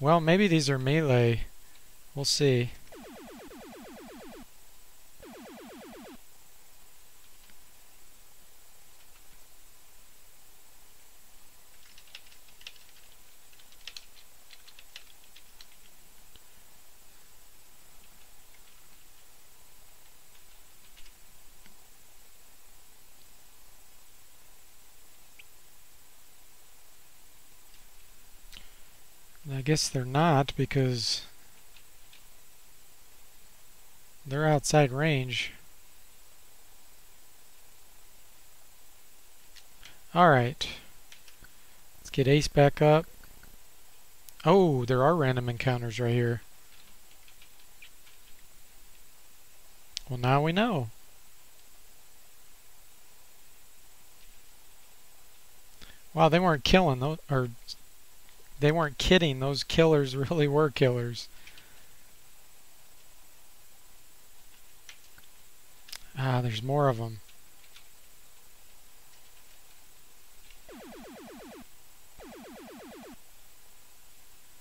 Well, maybe these are melee. We'll see. I guess they're not because they're outside range. Alright. Let's get Ace back up. Oh, there are random encounters right here. Well, now we know. Wow, they weren't killing those, or they weren't kidding. Those killers really were killers. Ah, there's more of them.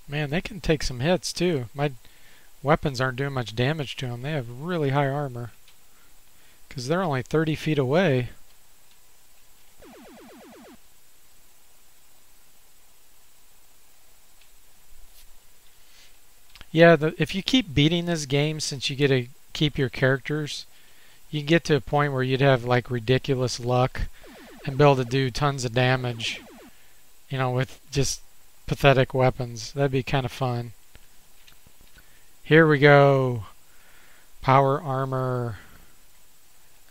Man, they can take some hits too. My weapons aren't doing much damage to them. They have really high armor. Because they're only 30 feet away. Yeah, if you keep beating this game, since you get to keep your characters, you get to a point where you'd have like ridiculous luck and be able to do tons of damage, you know, with just pathetic weapons. That'd be kind of fun. Here we go. Power armor.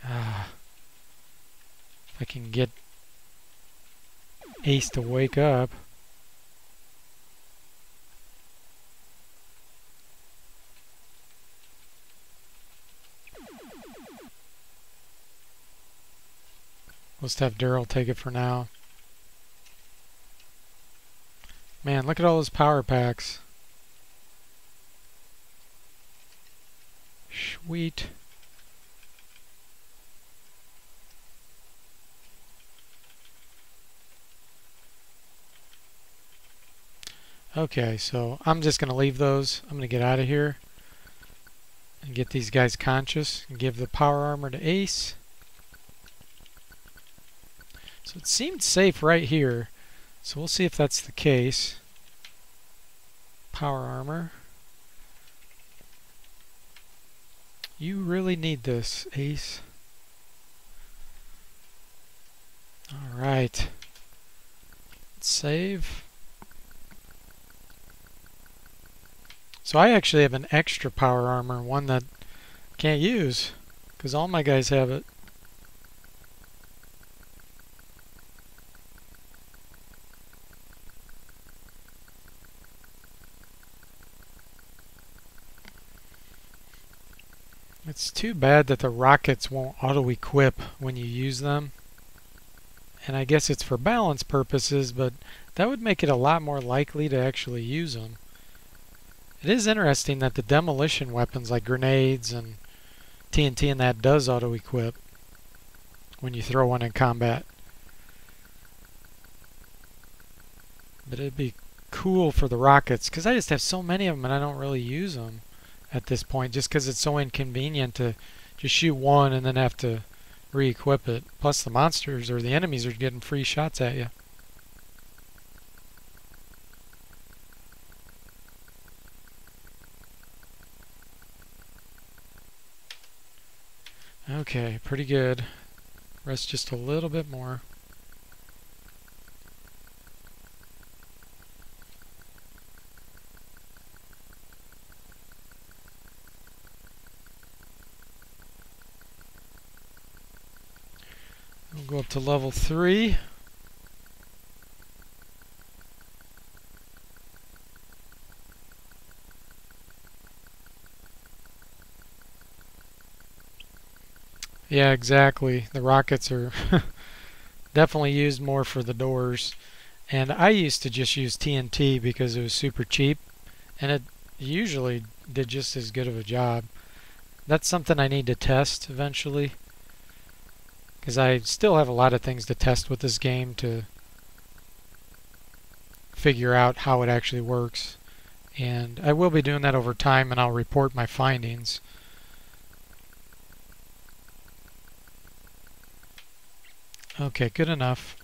If I can get Ace to wake up. We'll just have Daryl take it for now. Man, look at all those power packs. Sweet. Okay, so I'm just going to leave those. I'm going to get out of here and get these guys conscious and give the power armor to Ace. So it seemed safe right here. So we'll see if that's the case. Power armor. You really need this, Ace. Alright. Let's save. So I actually have an extra power armor, one that I can't use, because all my guys have it. It's too bad that the rockets won't auto-equip when you use them. And I guess it's for balance purposes, but that would make it a lot more likely to actually use them. It is interesting that the demolition weapons like grenades and TNT and that does auto-equip when you throw one in combat. But it'd be cool for the rockets, because I just have so many of them and I don't really use them at this point, just because it's so inconvenient to just shoot one and then have to re-equip it. Plus the monsters or the enemies are getting free shots at you. Okay, pretty good. Rest just a little bit more. We'll go up to level 3. Yeah, exactly. The rockets are definitely used more for the doors. And I used to just use TNT because it was super cheap, and it usually did just as good of a job. That's something I need to test eventually, because I still have a lot of things to test with this game to figure out how it actually works. And I will be doing that over time, and I'll report my findings. Okay, good enough.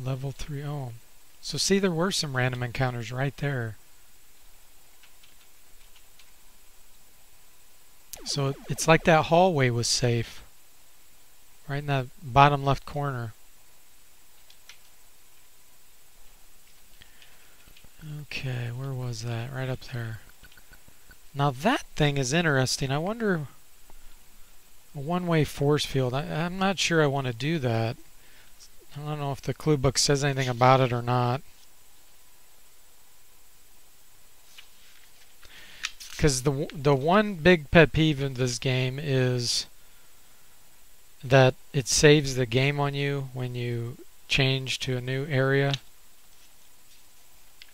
Level 3. Oh. So see, there were some random encounters right there. So it's like that hallway was safe. Right in that bottom left corner. Okay, where was that? Right up there. Now that thing is interesting. I wonder... A one-way force field. I'm not sure I want to do that. I don't know if the clue book says anything about it or not. Because the one big pet peeve in this game is that it saves the game on you when you change to a new area.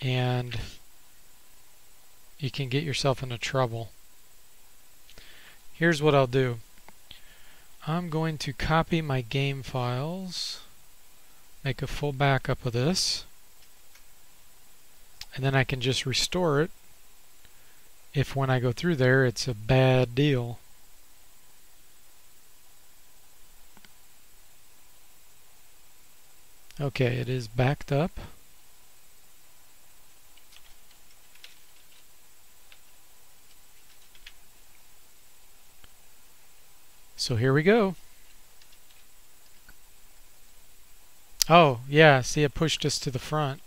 And you can get yourself into trouble. Here's what I'll do. I'm going to copy my game files, make a full backup of this, and then I can just restore it if when I go through there it's a bad deal. Okay, it is backed up. So here we go. Oh, yeah, see, it pushed us to the front.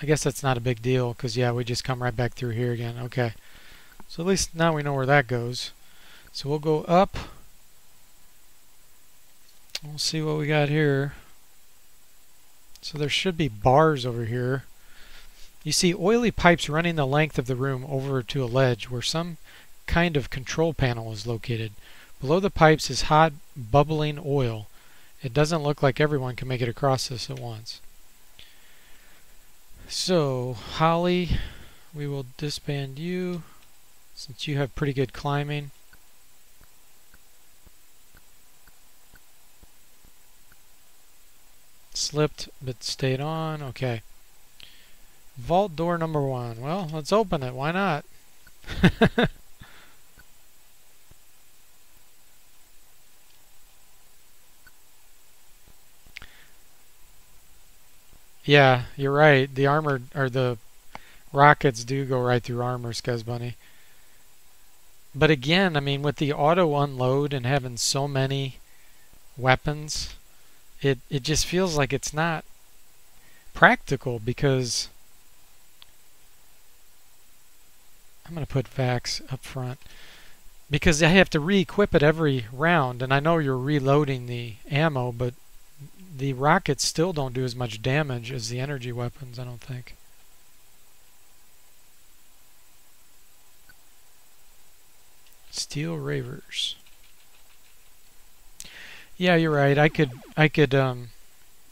I guess that's not a big deal, because, yeah, we just come right back through here again. Okay. So at least now we know where that goes. So we'll go up. We'll see what we got here. So there should be bars over here. You see oily pipes running the length of the room over to a ledge where some kind of control panel is located. Below the pipes is hot, bubbling oil. It doesn't look like everyone can make it across this at once. So, Holly, we will disband you since you have pretty good climbing. Slipped but stayed on. Okay. Vault door number 1. Well, let's open it. Why not? Yeah, you're right. The armor or the rockets do go right through armor, Scuzz Bunny. But again, I mean, with the auto unload and having so many weapons, it just feels like it's not practical because I'm going to put Vax up front because I have to re-equip it every round, and I know you're reloading the ammo, but the rockets still don't do as much damage as the energy weapons, I don't think. Steel Ravers. Yeah, you're right. I could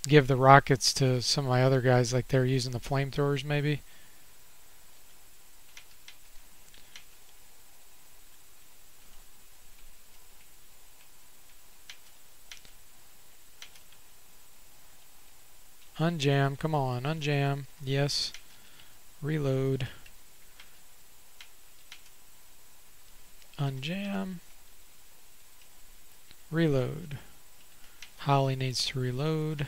give the rockets to some of my other guys, like they're using the flamethrowers maybe. Unjam, come on, unjam. Yes. Reload. Unjam. Reload. Holly needs to reload.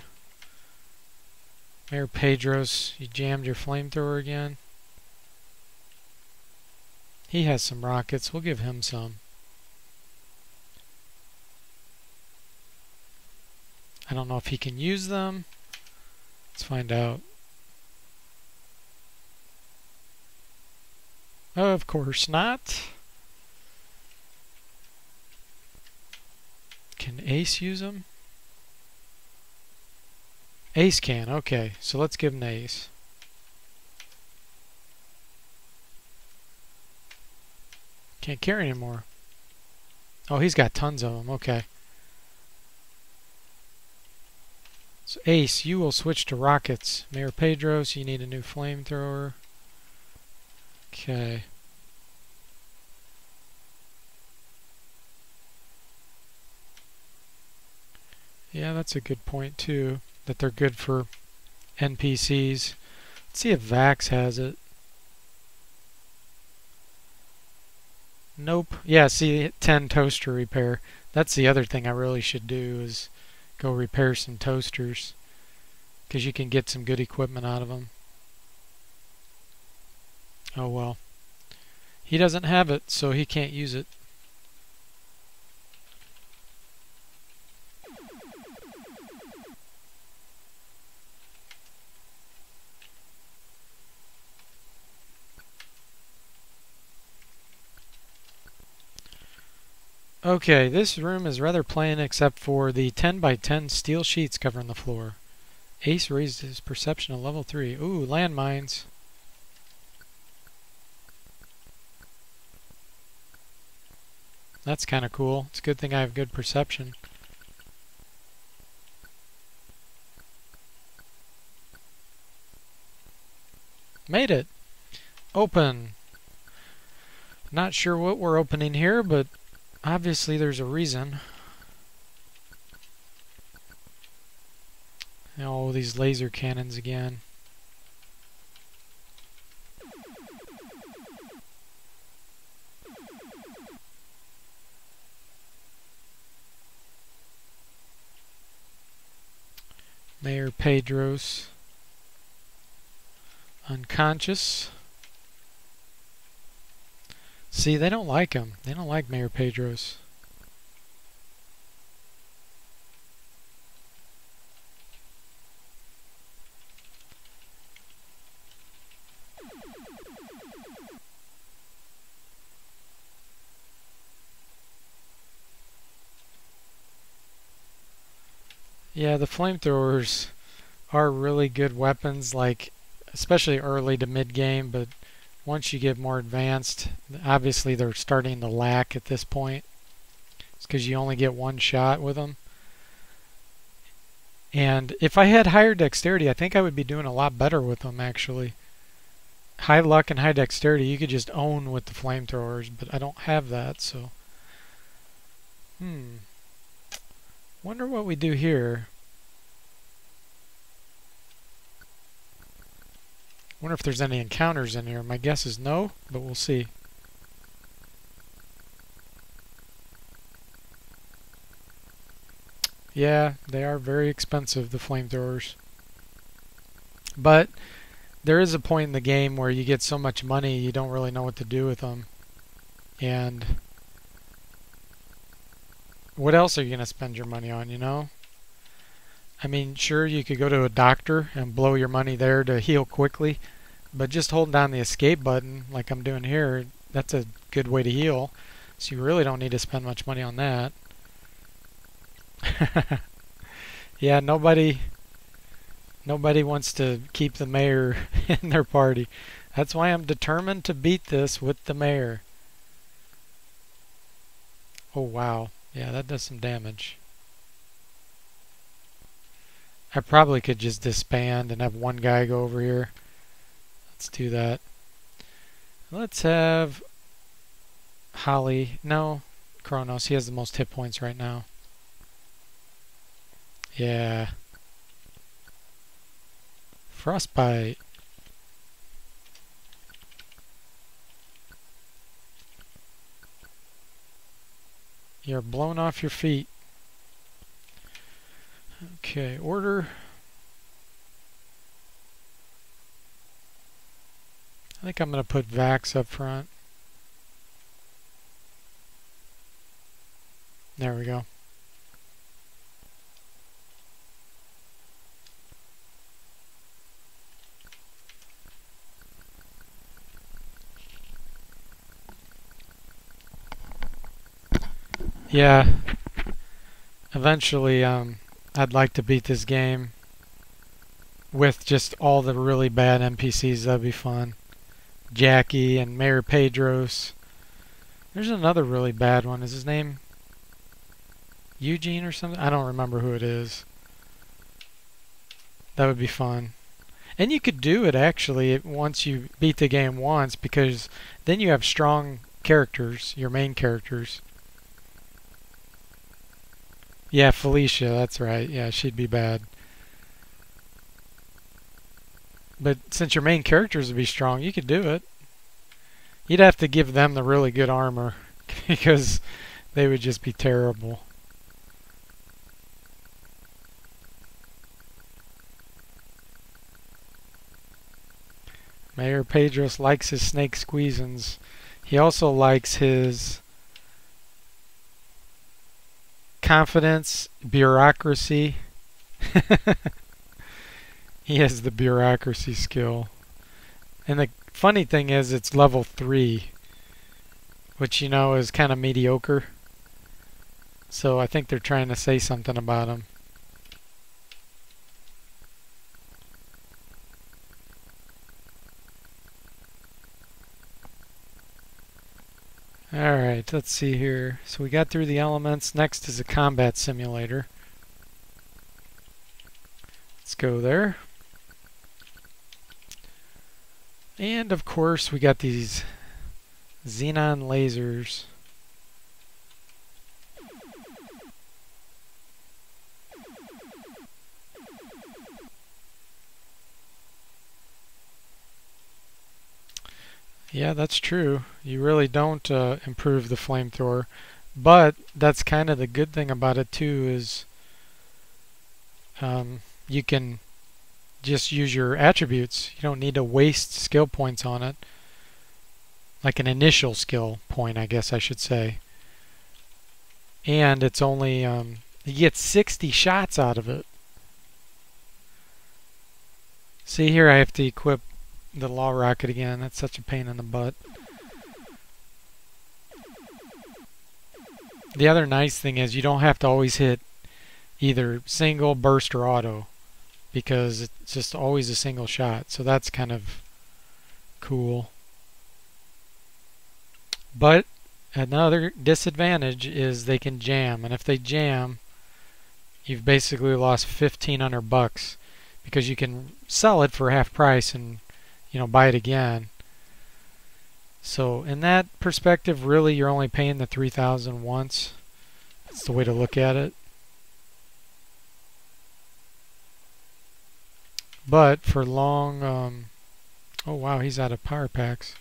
Mayor Pedros, you jammed your flamethrower again. He has some rockets. We'll give him some. I don't know if he can use them. Let's find out. Of course not. Can Ace use them? Ace can, okay. So let's give him Ace. Can't carry anymore. Oh, he's got tons of them, okay. So Ace, you will switch to rockets. Mayor Pedros, you need a new flamethrower. Okay. Yeah, that's a good point too, that they're good for NPCs. Let's see if Vax has it. Nope. Yeah, see, 10 toaster repair. That's the other thing I really should do is go repair some toasters, because you can get some good equipment out of them. Oh well. He doesn't have it, so he can't use it. Okay, this room is rather plain except for the 10 by 10 steel sheets covering the floor. Ace raised his perception to level 3. Ooh, landmines. That's kind of cool. It's a good thing I have good perception. Made it! Open! Not sure what we're opening here, but obviously there's a reason. Oh, these laser cannons again. Mayor Pedros. Unconscious. See, they don't like him. They don't like Mayor Pedros. Yeah, the flamethrowers are really good weapons, like especially early to mid game, but once you get more advanced, obviously they're starting to lack at this point. It's because you only get one shot with them. And if I had higher dexterity, I think I would be doing a lot better with them, actually. High luck and high dexterity, you could just own with the flamethrowers, but I don't have that, so... Wonder what we do here. Wonder if there's any encounters in here. My guess is no, but we'll see. Yeah, they are very expensive, the flamethrowers. But there is a point in the game where you get so much money you don't really know what to do with them. And what else are you going to spend your money on, you know? I mean, sure, you could go to a doctor and blow your money there to heal quickly, but just holding down the escape button, like I'm doing here, that's a good way to heal. So you really don't need to spend much money on that. Yeah, nobody wants to keep the mayor in their party. That's why I'm determined to beat this with the mayor. Oh, wow. Yeah, that does some damage. I probably could just disband and have one guy go over here. Let's do that. Let's have Holly. No, Kronos. He has the most hit points right now. Yeah. Frostbite. You're blown off your feet. Okay, order. I think I'm going to put Vax up front. There we go. Yeah. Eventually, I'd like to beat this game with just all the really bad NPCs. That'd be fun. Jackie and Mayor Pedros. There's another really bad one. Is his name Eugene or something? I don't remember who it is. That would be fun. And you could do it actually once you beat the game once, because then you have strong characters, your main characters. Yeah, Felicia, that's right. Yeah, she'd be bad. But since your main characters would be strong, you could do it. You'd have to give them the really good armor, because they would just be terrible. Mayor Pedros likes his snake squeezins. He also likes his confidence, bureaucracy. He has the bureaucracy skill. And the funny thing is, it's level 3, which, you know, is kind of mediocre. So I think they're trying to say something about him. Alright, let's see here. So we got through the elements. Next is a combat simulator. Let's go there. And of course we got these xenon lasers. Yeah, that's true. You really don't improve the flamethrower, but that's kind of the good thing about it too, is you can just use your attributes. You don't need to waste skill points on it. Like an initial skill point, I guess I should say. And it's only, you get 60 shots out of it. See here, I have to equip the law rocket again. That's such a pain in the butt. The other nice thing is you don't have to always hit either single, burst, or auto, because it's just always a single shot. So that's kind of cool. But another disadvantage is they can jam, and if they jam, you've basically lost $1,500 because you can sell it for half price and buy it again. So in that perspective, really you're only paying the $3,000 once. That's the way to look at it. But for long, oh wow, he's out of power packs.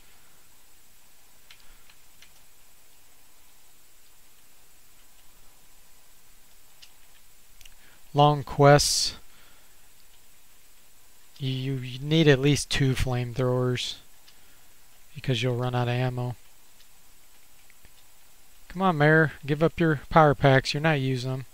Long quests, you need at least 2 flamethrowers because you'll run out of ammo. Come on, Mare, give up your power packs. You're not using them.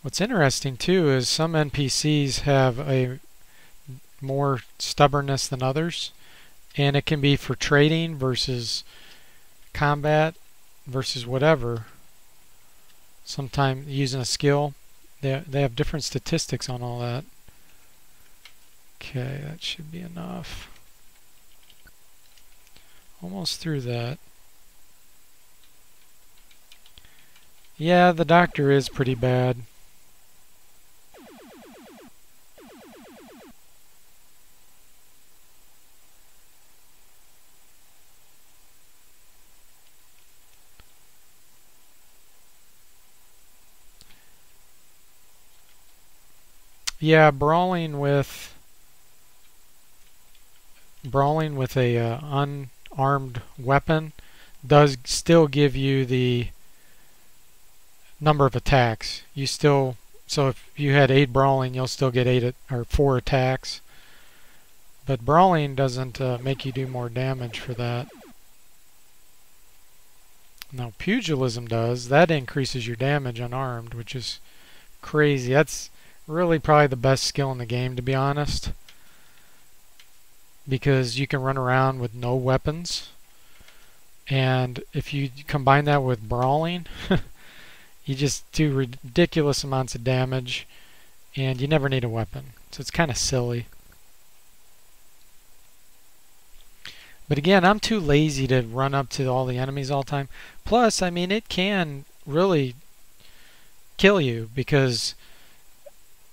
What's interesting too is some NPCs have a more stubbornness than others, and it can be for trading versus combat versus whatever. Sometimes using a skill, they have different statistics on all that. Okay, that should be enough. Almost through that. Yeah, the doctor is pretty bad. Yeah, brawling with a unarmed weapon does still give you the number of attacks. So if you had 8 brawling, you'll still get 4 attacks. But brawling doesn't make you do more damage for that. Now pugilism does. That increases your damage unarmed, which is crazy. That's really probably the best skill in the game, to be honest, because you can run around with no weapons, and if you combine that with brawling, you just do ridiculous amounts of damage, and you never need a weapon. So it's kind of silly. But again, I'm too lazy to run up to all the enemies all the time. Plus, I mean, it can really kill you, because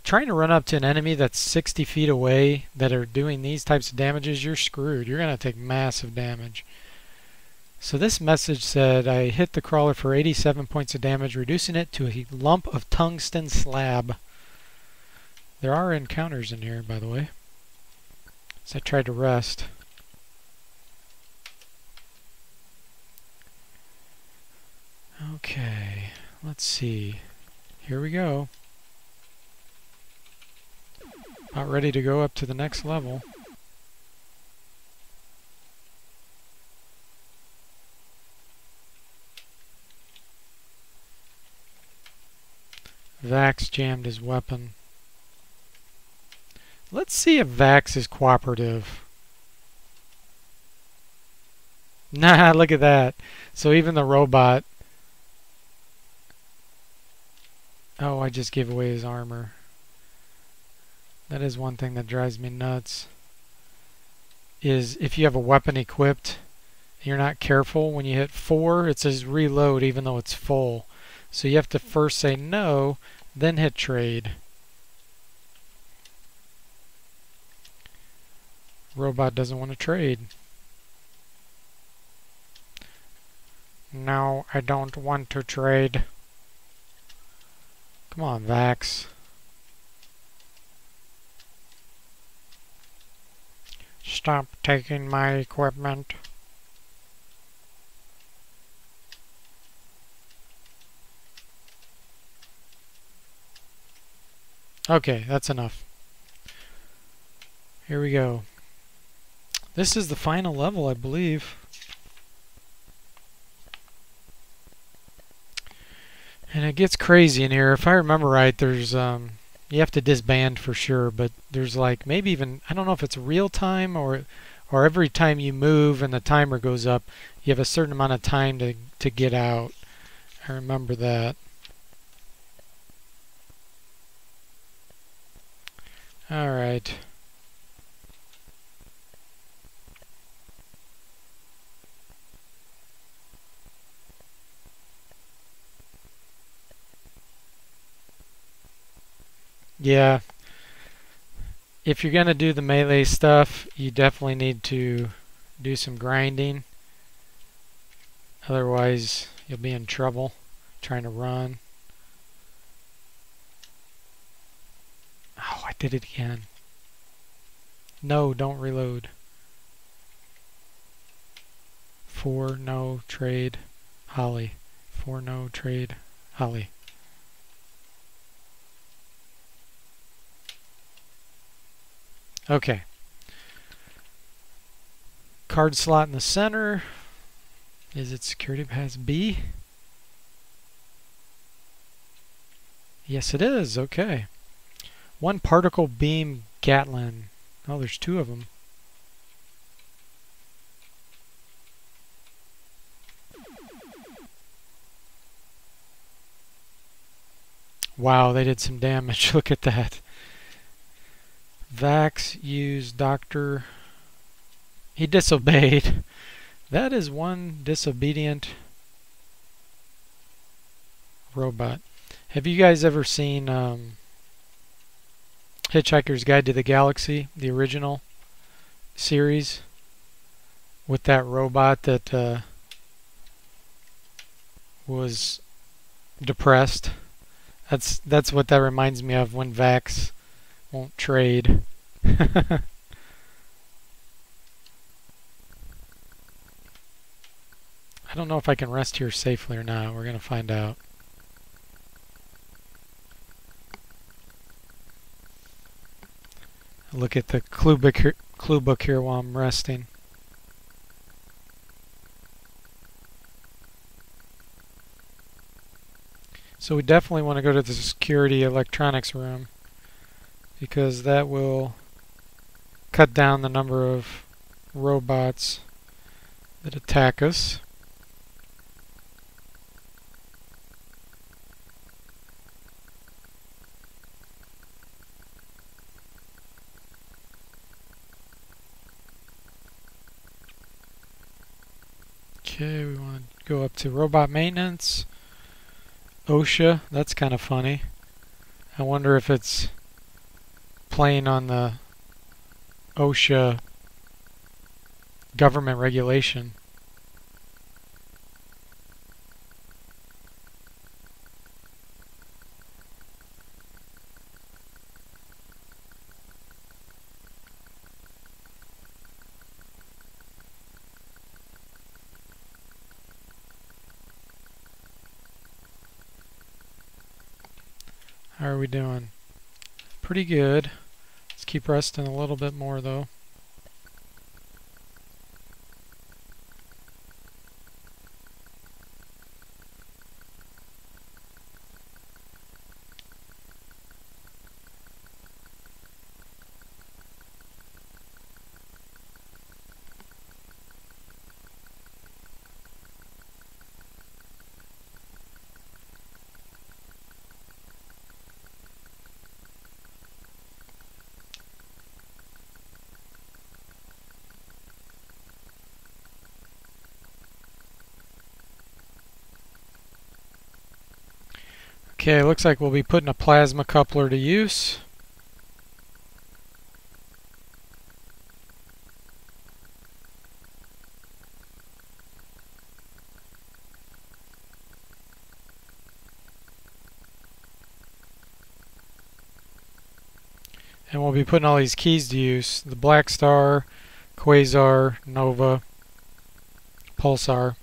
trying to run up to an enemy that's 60 feet away that are doing these types of damages, you're screwed. You're going to take massive damage. So this message said, I hit the crawler for 87 points of damage, reducing it to a lump of tungsten slab. There are encounters in here, by the way. So I tried to rest. Okay, let's see. Here we go. About ready to go up to the next level. Vax jammed his weapon. Let's see if Vax is cooperative. Nah, look at that. So even the robot... Oh, I just gave away his armor. That is one thing that drives me nuts. Is if you have a weapon equipped, you're not careful, when you hit 4, it says reload even though it's full. So you have to first say no, then hit trade. Robot doesn't want to trade. No, I don't want to trade. Come on, Vax. Stop taking my equipment. Okay, that's enough. Here we go. This is the final level, I believe. And it gets crazy in here. If I remember right, there's you have to disband for sure, but there's like maybe even, I don't know if it's real time or every time you move and the timer goes up, you have a certain amount of time to get out. I remember that. Alright. Yeah, if you're gonna do the melee stuff, you definitely need to do some grinding. Otherwise, you'll be in trouble trying to run. Oh, I did it again. No, don't reload. 4, no, trade, Holly. 4, no, trade, Holly. Okay. Card slot in the center. Is it security pass B? Yes, it is. Okay. 1 particle beam Gatlin. Oh, there's 2 of them. Wow, they did some damage. Look at that. Vax used Doctor. He disobeyed. That is one disobedient robot. Have you guys ever seen Hitchhiker's Guide to the Galaxy, the original series, with that robot that was depressed? That's what that reminds me of when Vax won't trade. I don't know if I can rest here safely or not. We're going to find out. Look at the clue book here while I'm resting. So we definitely want to go to the security electronics room, because that will cut down the number of robots that attack us. Okay, we want to go up to robot maintenance. OSHA, that's kind of funny. I wonder if it's playing on the OSHA government regulation. How are we doing? Pretty good. Let's keep resting a little bit more though. Okay, looks like we'll be putting a plasma coupler to use. And we'll be putting all these keys to use. The Black Star, Quasar, Nova, Pulsar.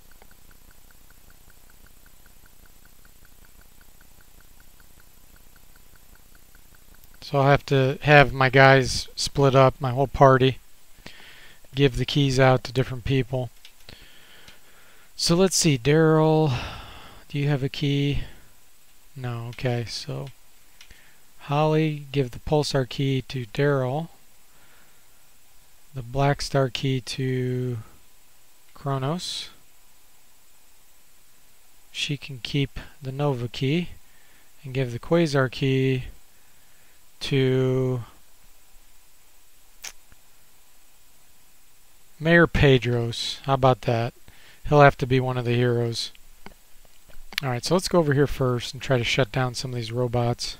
So I'll have to have my guys split up, my whole party, give the keys out to different people. So let's see, Daryl, do you have a key? No, okay, so Holly, give the Pulsar key to Daryl, the Black Star key to Kronos. She can keep the Nova key and give the Quasar key to Mayor Pedros. How about that? He'll have to be one of the heroes. Alright, so let's go over here first and try to shut down some of these robots.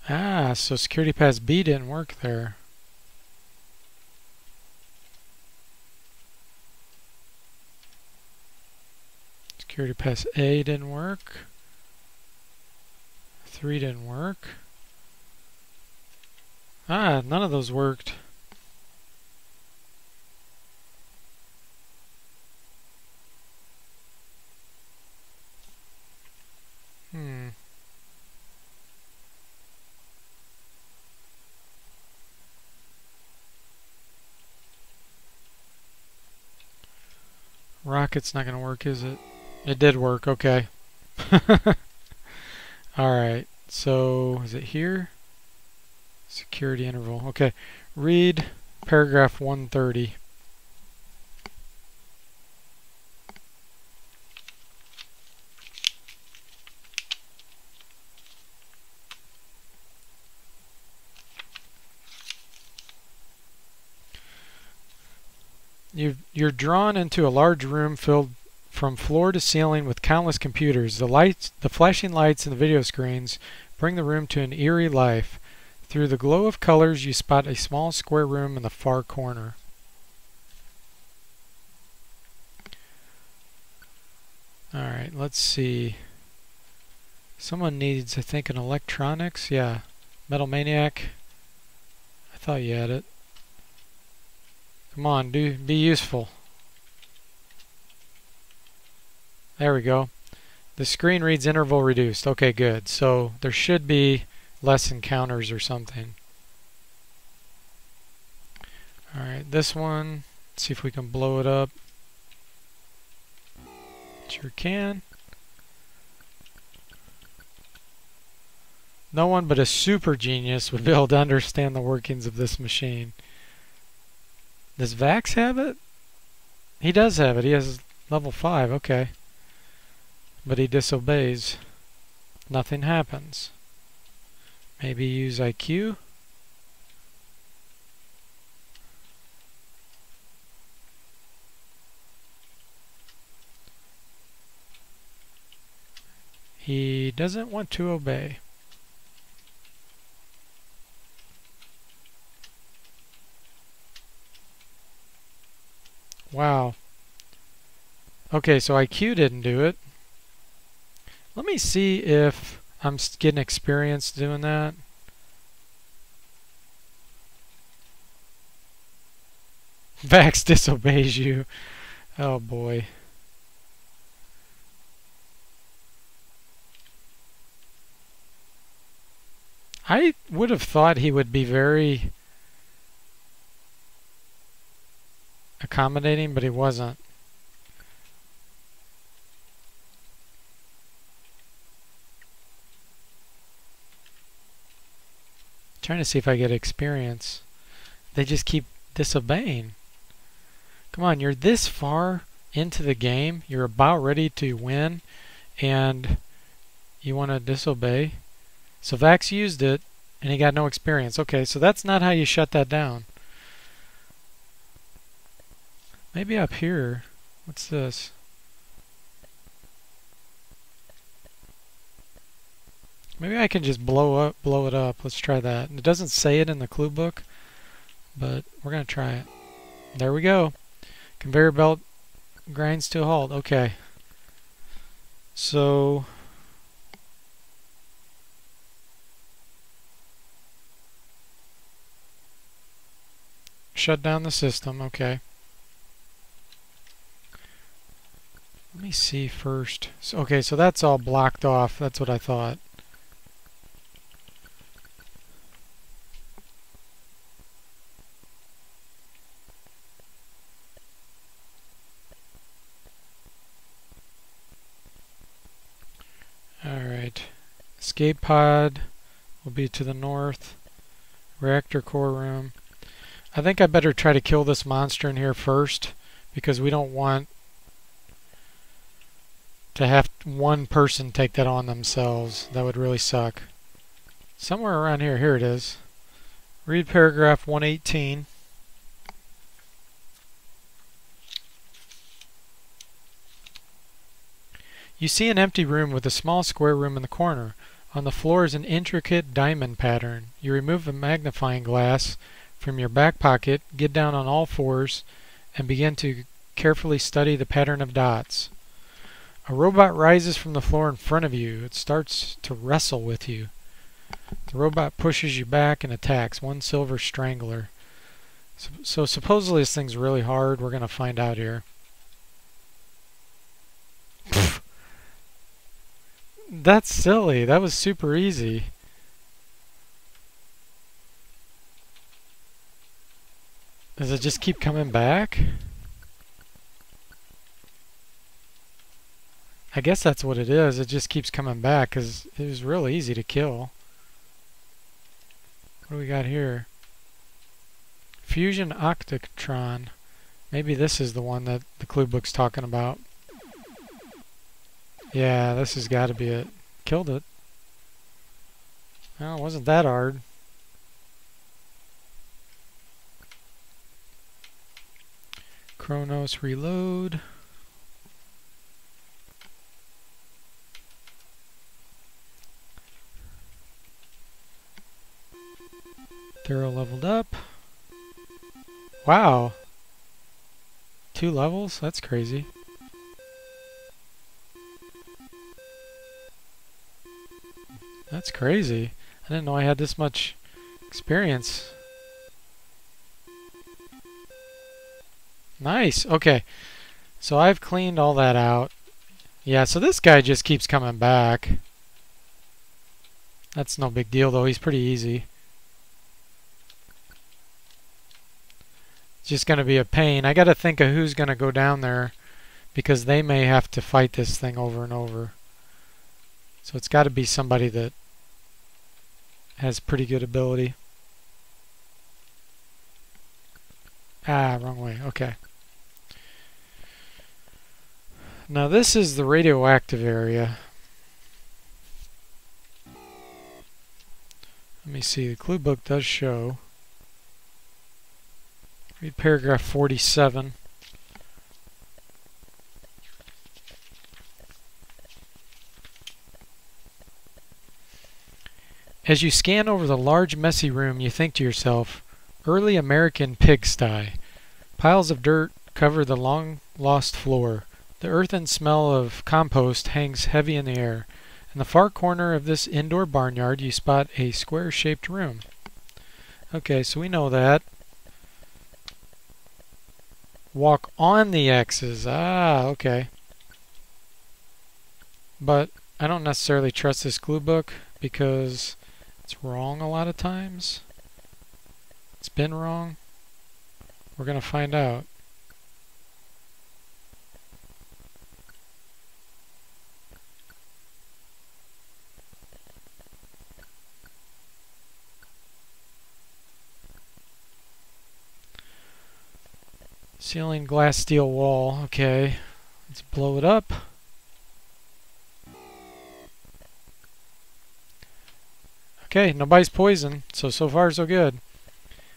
Ah, so security pass B didn't work there. Security pass A didn't work. 3 didn't work. Ah, none of those worked. Rocket's not going to work, is it? It did work, okay. Alright, so is it here? Security interval. Okay, read paragraph 130. You're drawn into a large room filled from floor to ceiling with countless computers. The flashing lights and the video screens bring the room to an eerie life. Through the glow of colors, you spot a small square room in the far corner. Alright, let's see. Someone needs, I think, an electronics. Yeah. Metal Maniac. I thought you had it. Come on, be useful. There we go. The screen reads interval reduced. Okay, good. So there should be less encounters or something. Alright, this one. Let's see if we can blow it up. Sure can. No one but a super genius would be able to understand the workings of this machine. Does Vax have it? He does have it. He has level 5. Okay. But he disobeys. Nothing happens. Maybe use IQ? He doesn't want to obey. Wow. Okay, so IQ didn't do it. Let me see if I'm getting experience doing that. Vax disobeys you. Oh boy. I would have thought he would be very accommodating, but he wasn't. Trying to see if I get experience. They just keep disobeying. Come on, you're this far into the game, you're about ready to win, and you want to disobey. So Vax used it, and he got no experience. Okay, so that's not how you shut that down. Maybe up here. What's this? Maybe I can just blow it up. Let's try that. It doesn't say it in the clue book, but we're gonna try it. There we go. Conveyor belt grinds to a halt. Okay. So shut down the system. Okay. Let me see first. So, okay, so that's all blocked off. That's what I thought. Alright. Escape pod will be to the north. Reactor core room. I think I better try to kill this monster in here first, because we don't want to have one person take that on themselves. That would really suck. Somewhere around here. Here it is. Read paragraph 118. You see an empty room with a small square room in the corner. On the floor is an intricate diamond pattern. You remove a magnifying glass from your back pocket, get down on all fours, and begin to carefully study the pattern of dots. A robot rises from the floor in front of you. It starts to wrestle with you. The robot pushes you back and attacks. One silver strangler. So supposedly this thing's really hard. We're going to find out here. That's silly. That was super easy. Does it just keep coming back? I guess that's what it is. It just keeps coming back because it was real easy to kill. What do we got here? Fusion Octatron. Maybe this is the one that the clue book's talking about. Yeah, this has got to be it. Killed it. Well, it wasn't that hard. Chronos reload. Thorough leveled up. Wow. 2 levels? That's crazy. That's crazy. I didn't know I had this much experience. Nice. Okay. So I've cleaned all that out. Yeah, so this guy just keeps coming back. That's no big deal though. He's pretty easy. It's just going to be a pain. I got to think of who's going to go down there because they may have to fight this thing over and over. So it's got to be somebody that has pretty good ability. Ah, wrong way. Okay. Now this is the radioactive area. Let me see. The clue book does show. Read paragraph 47. As you scan over the large, messy room, you think to yourself, early American pigsty. Piles of dirt cover the long-lost floor. The earthen smell of compost hangs heavy in the air. In the far corner of this indoor barnyard, you spot a square-shaped room. Okay, so we know that. Walk on the X's. Ah, okay. But I don't necessarily trust this clue book because it's wrong a lot of times. It's been wrong. We're going to find out. Ceiling, glass, steel wall. Okay. Let's blow it up. Okay, nobody's poisoned, so far so good.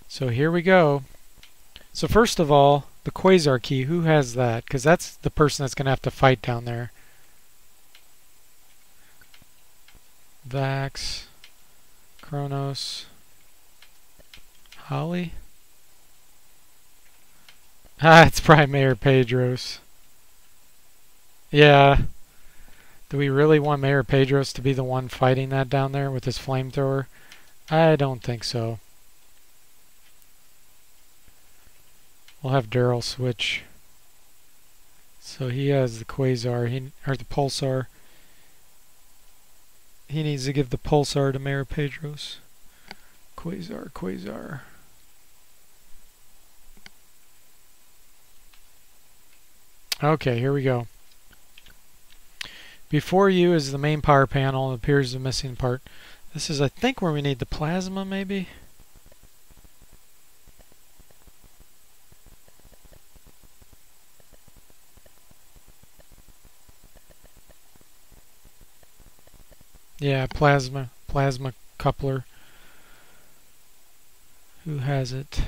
So here we go. So first of all, the Quasar key, who has that? Because that's the person that's going to have to fight down there. Vax, Kronos, Holly. Ah, it's probably Mayor Pedros. Yeah. Do we really want Mayor Pedros to be the one fighting that down there with his flamethrower? I don't think so. We'll have Daryl switch. So he has the Quasar, or the Pulsar. He needs to give the Pulsar to Mayor Pedros. Quasar, Quasar. Okay, here we go. Before you is the main power panel. It appears the missing part. This is, I think, where we need the plasma, maybe? Yeah, plasma coupler. Who has it?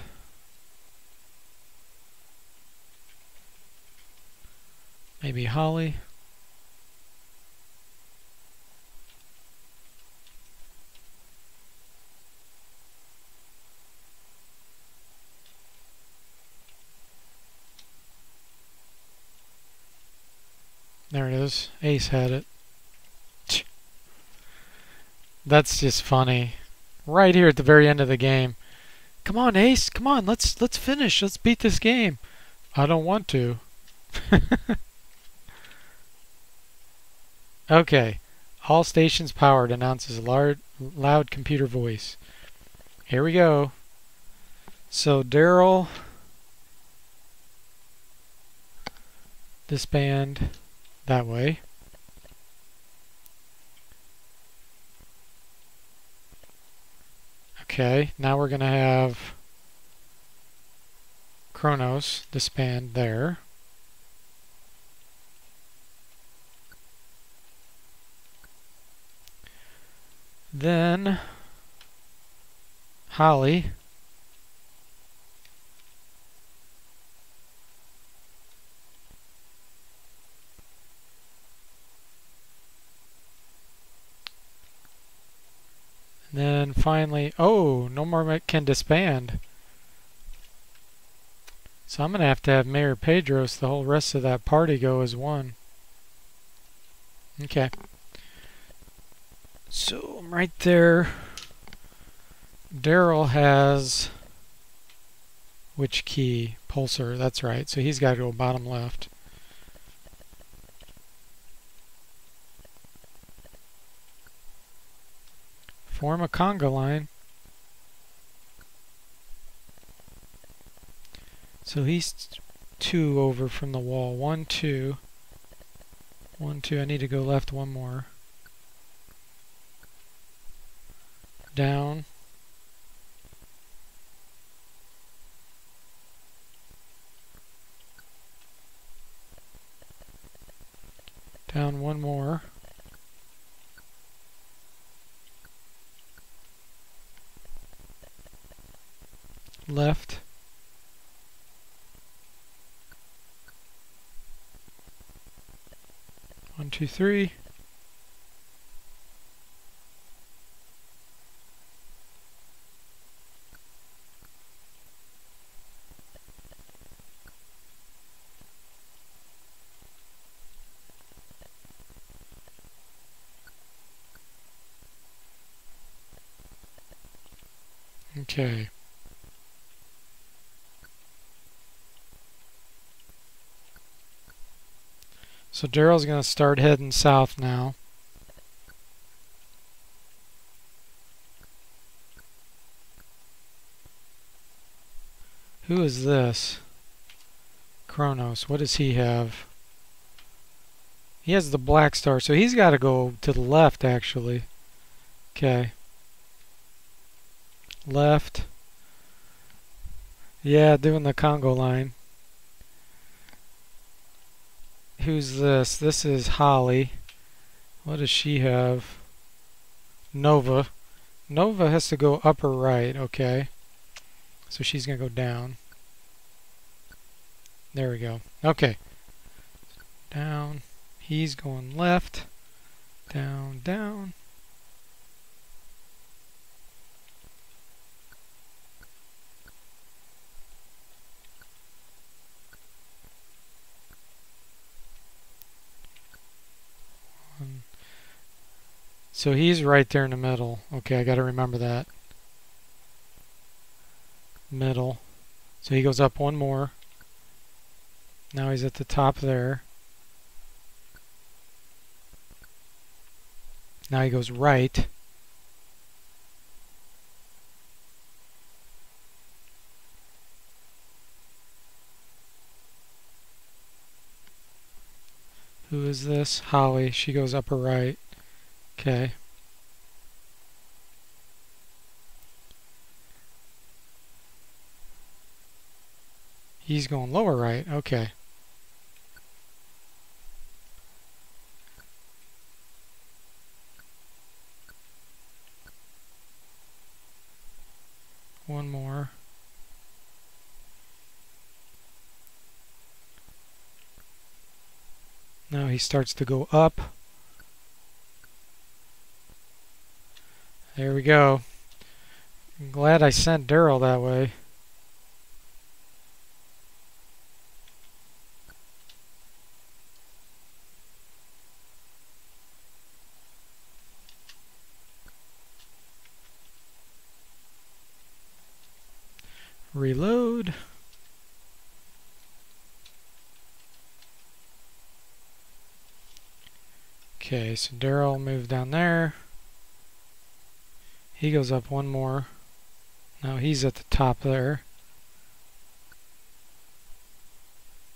Maybe Holly. There it is. Ace had it. That's just funny. Right here at the very end of the game. Come on, Ace. Come on. Let's finish. Let's beat this game. I don't want to. Okay. All stations powered, announces a loud computer voice. Here we go. So Daryl, disband that way. Okay, now we're going to have Kronos disband there. Then Holly, and then finally, oh, no more can disband. So I'm going to have Mayor Pedros the whole rest of that party go as one. Okay. So I'm right there. Daryl has which key? Pulsar, that's right. So he's got to go bottom left. Form a conga line. So he's 2 over from the wall. 1, 2. 1, 2. I need to go left one more. Down. Down one more. Left. One, two, three. Okay. So Daryl's going to start heading south now. Who is this? Kronos. What does he have? He has the black star, so he's got to go to the left, actually. Okay. Left. Yeah, doing the Congo line. Who's this? This is Holly. What does she have? Nova. Nova has to go upper right, okay. So she's going to go down. There we go. Okay. Down. He's going left. Down, down. So he's right there in the middle. Okay, I got to remember that. Middle. So he goes up one more. Now he's at the top there. Now he goes right. Who is this? Holly. She goes upper right. Okay. He's going lower right. Okay. Now he starts to go up. There we go. I'm glad I sent Daryl that way. Reload. Okay, so Daryl moved down there. He goes up one more. Now he's at the top there.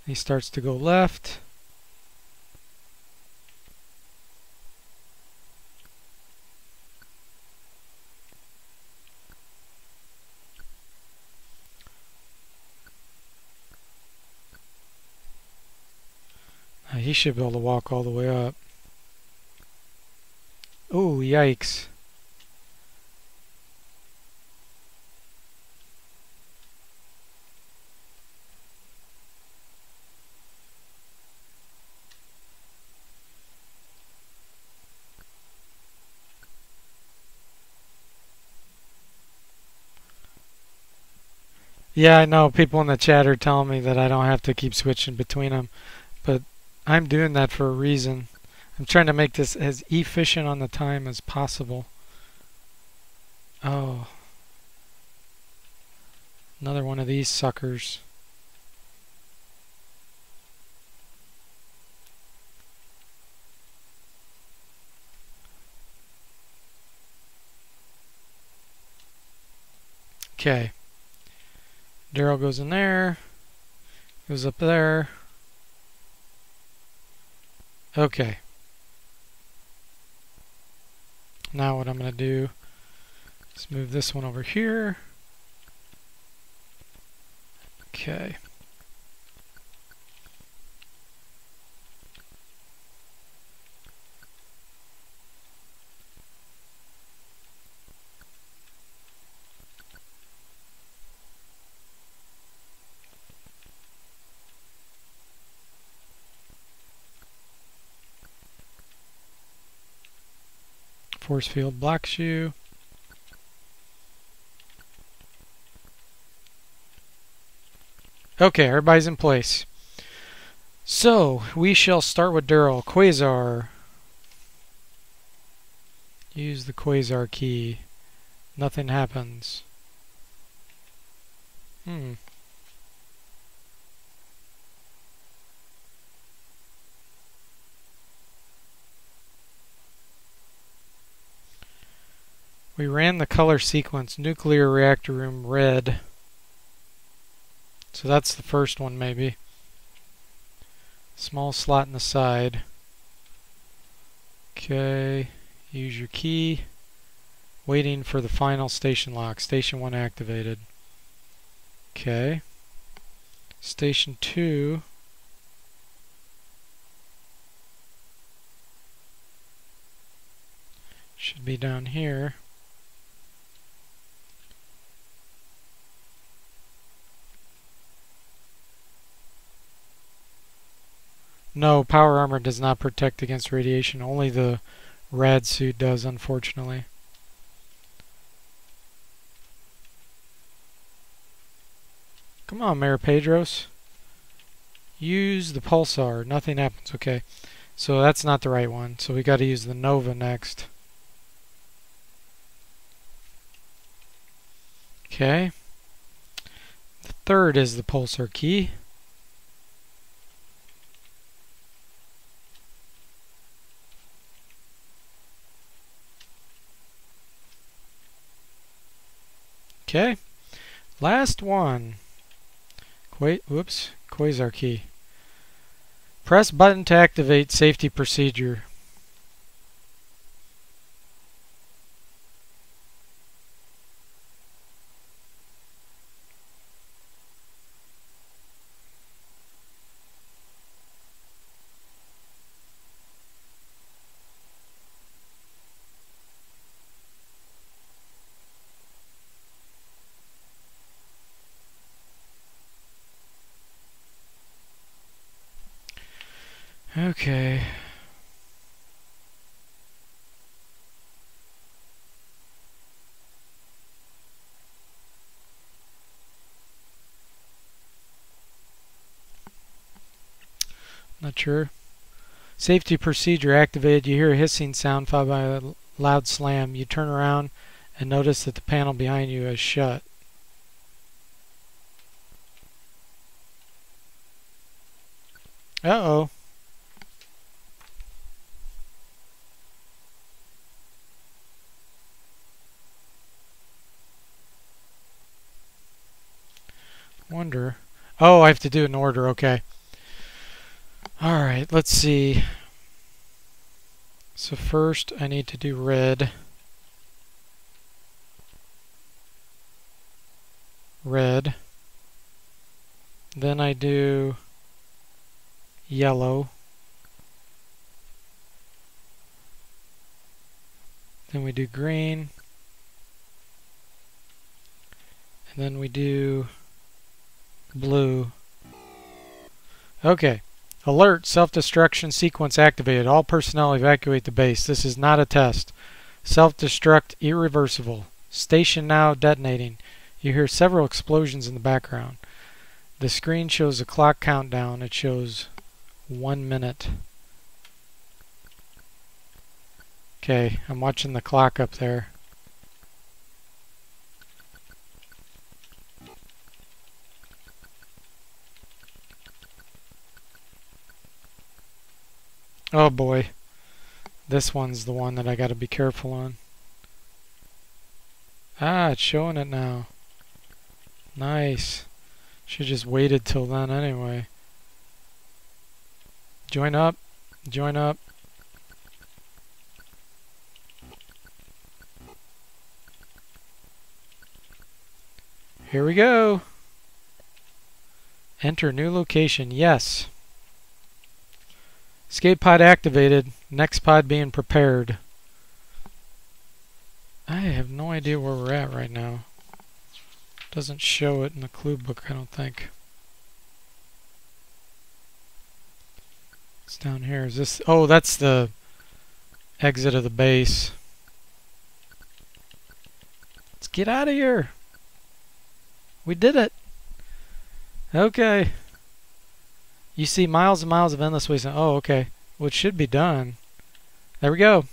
He starts to go left. Now he should be able to walk all the way up. Oh, yikes. Yeah, I know people in the chat are telling me that I don't have to keep switching between them, but I'm doing that for a reason. I'm trying to make this as efficient on the time as possible. Oh. Another one of these suckers. Okay. Daryl goes in there. Goes up there. Okay. Now what I'm going to do is move this one over here. Okay. Force field blocks you. Okay, everybody's in place. So, we shall start with Daryl. Quasar. Use the Quasar key. Nothing happens. We ran the color sequence, nuclear reactor room red. So that's the first one maybe. Small slot in the side. Okay, use your key. Waiting for the final station lock. Station 1 activated. Okay. Station 2. Should be down here. No, power armor does not protect against radiation. Only the rad suit does, unfortunately. Come on, Mayor Pedros. Use the pulsar. Nothing happens. Okay. So that's not the right one. So we got to use the Nova next. Okay. The third is the pulsar key. Okay. Last one. Quasar key. Press button to activate safety procedure. Okay. Not sure. Safety procedure activated. You hear a hissing sound followed by a loud slam. You turn around and notice that the panel behind you is shut. Uh-oh. Wonder. Oh, I have to do it in order. Okay. Alright, let's see. So first I need to do red. Red. Then I do yellow. Then we do green. And then we do blue. Okay. Alert, self-destruction sequence activated. All personnel evacuate the base. This is not a test. Self-destruct irreversible. Station now detonating. You hear several explosions in the background. The screen shows a clock countdown. It shows 1 minute. Okay, I'm watching the clock up there. Oh boy. This one's the one that I gotta be careful on. Ah, it's showing it now. Nice. Should just waited till then anyway. Join up. Join up. Here we go. Enter new location. Yes. Escape pod activated. Next pod being prepared. I have no idea where we're at right now. Doesn't show it in the clue book, I don't think. It's down here. Is this... Oh, that's the exit of the base. Let's get out of here. We did it. Okay. You see miles and miles of endless wasteland. Oh, okay. Well, it should be done. There we go.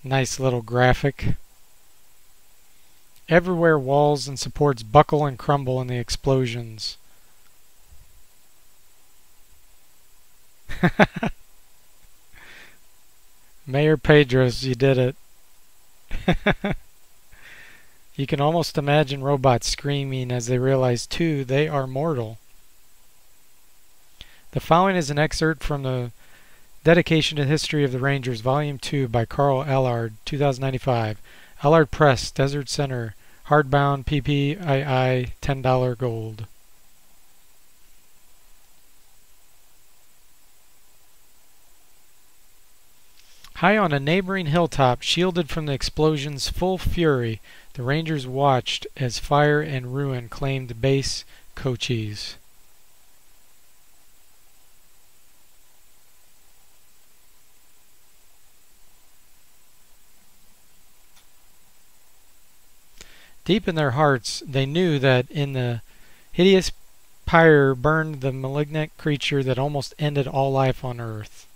Nice little graphic. Everywhere walls and supports buckle and crumble in the explosions. Mayor Pedros, you did it. You can almost imagine robots screaming as they realize, too, they are mortal. The following is an excerpt from the Dedication to the History of the Rangers, Volume 2 by Carl Allard, 2095. Allard Press, Desert Center, hardbound, PPII, $10 gold. High on a neighboring hilltop, shielded from the explosion's full fury, the Rangers watched as fire and ruin claimed base Cochise. Deep in their hearts, they knew that in the hideous pyre burned the malignant creature that almost ended all life on Earth.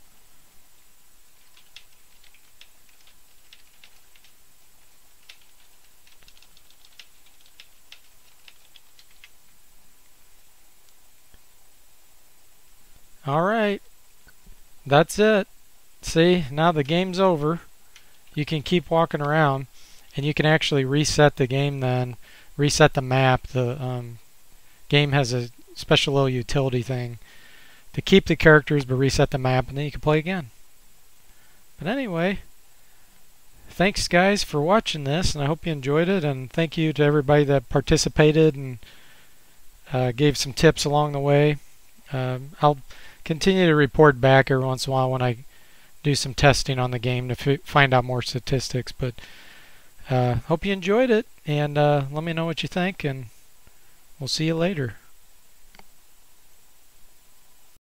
Alright, that's it. See, now the game's over. You can keep walking around, and you can actually reset the game then, reset the map. The game has a special little utility thing to keep the characters but reset the map, and then you can play again. But anyway, thanks guys for watching this, and I hope you enjoyed it, and thank you to everybody that participated and gave some tips along the way. I'll continue to report back every once in a while when I do some testing on the game to find out more statistics. But Hope you enjoyed it, and let me know what you think, and we'll see you later.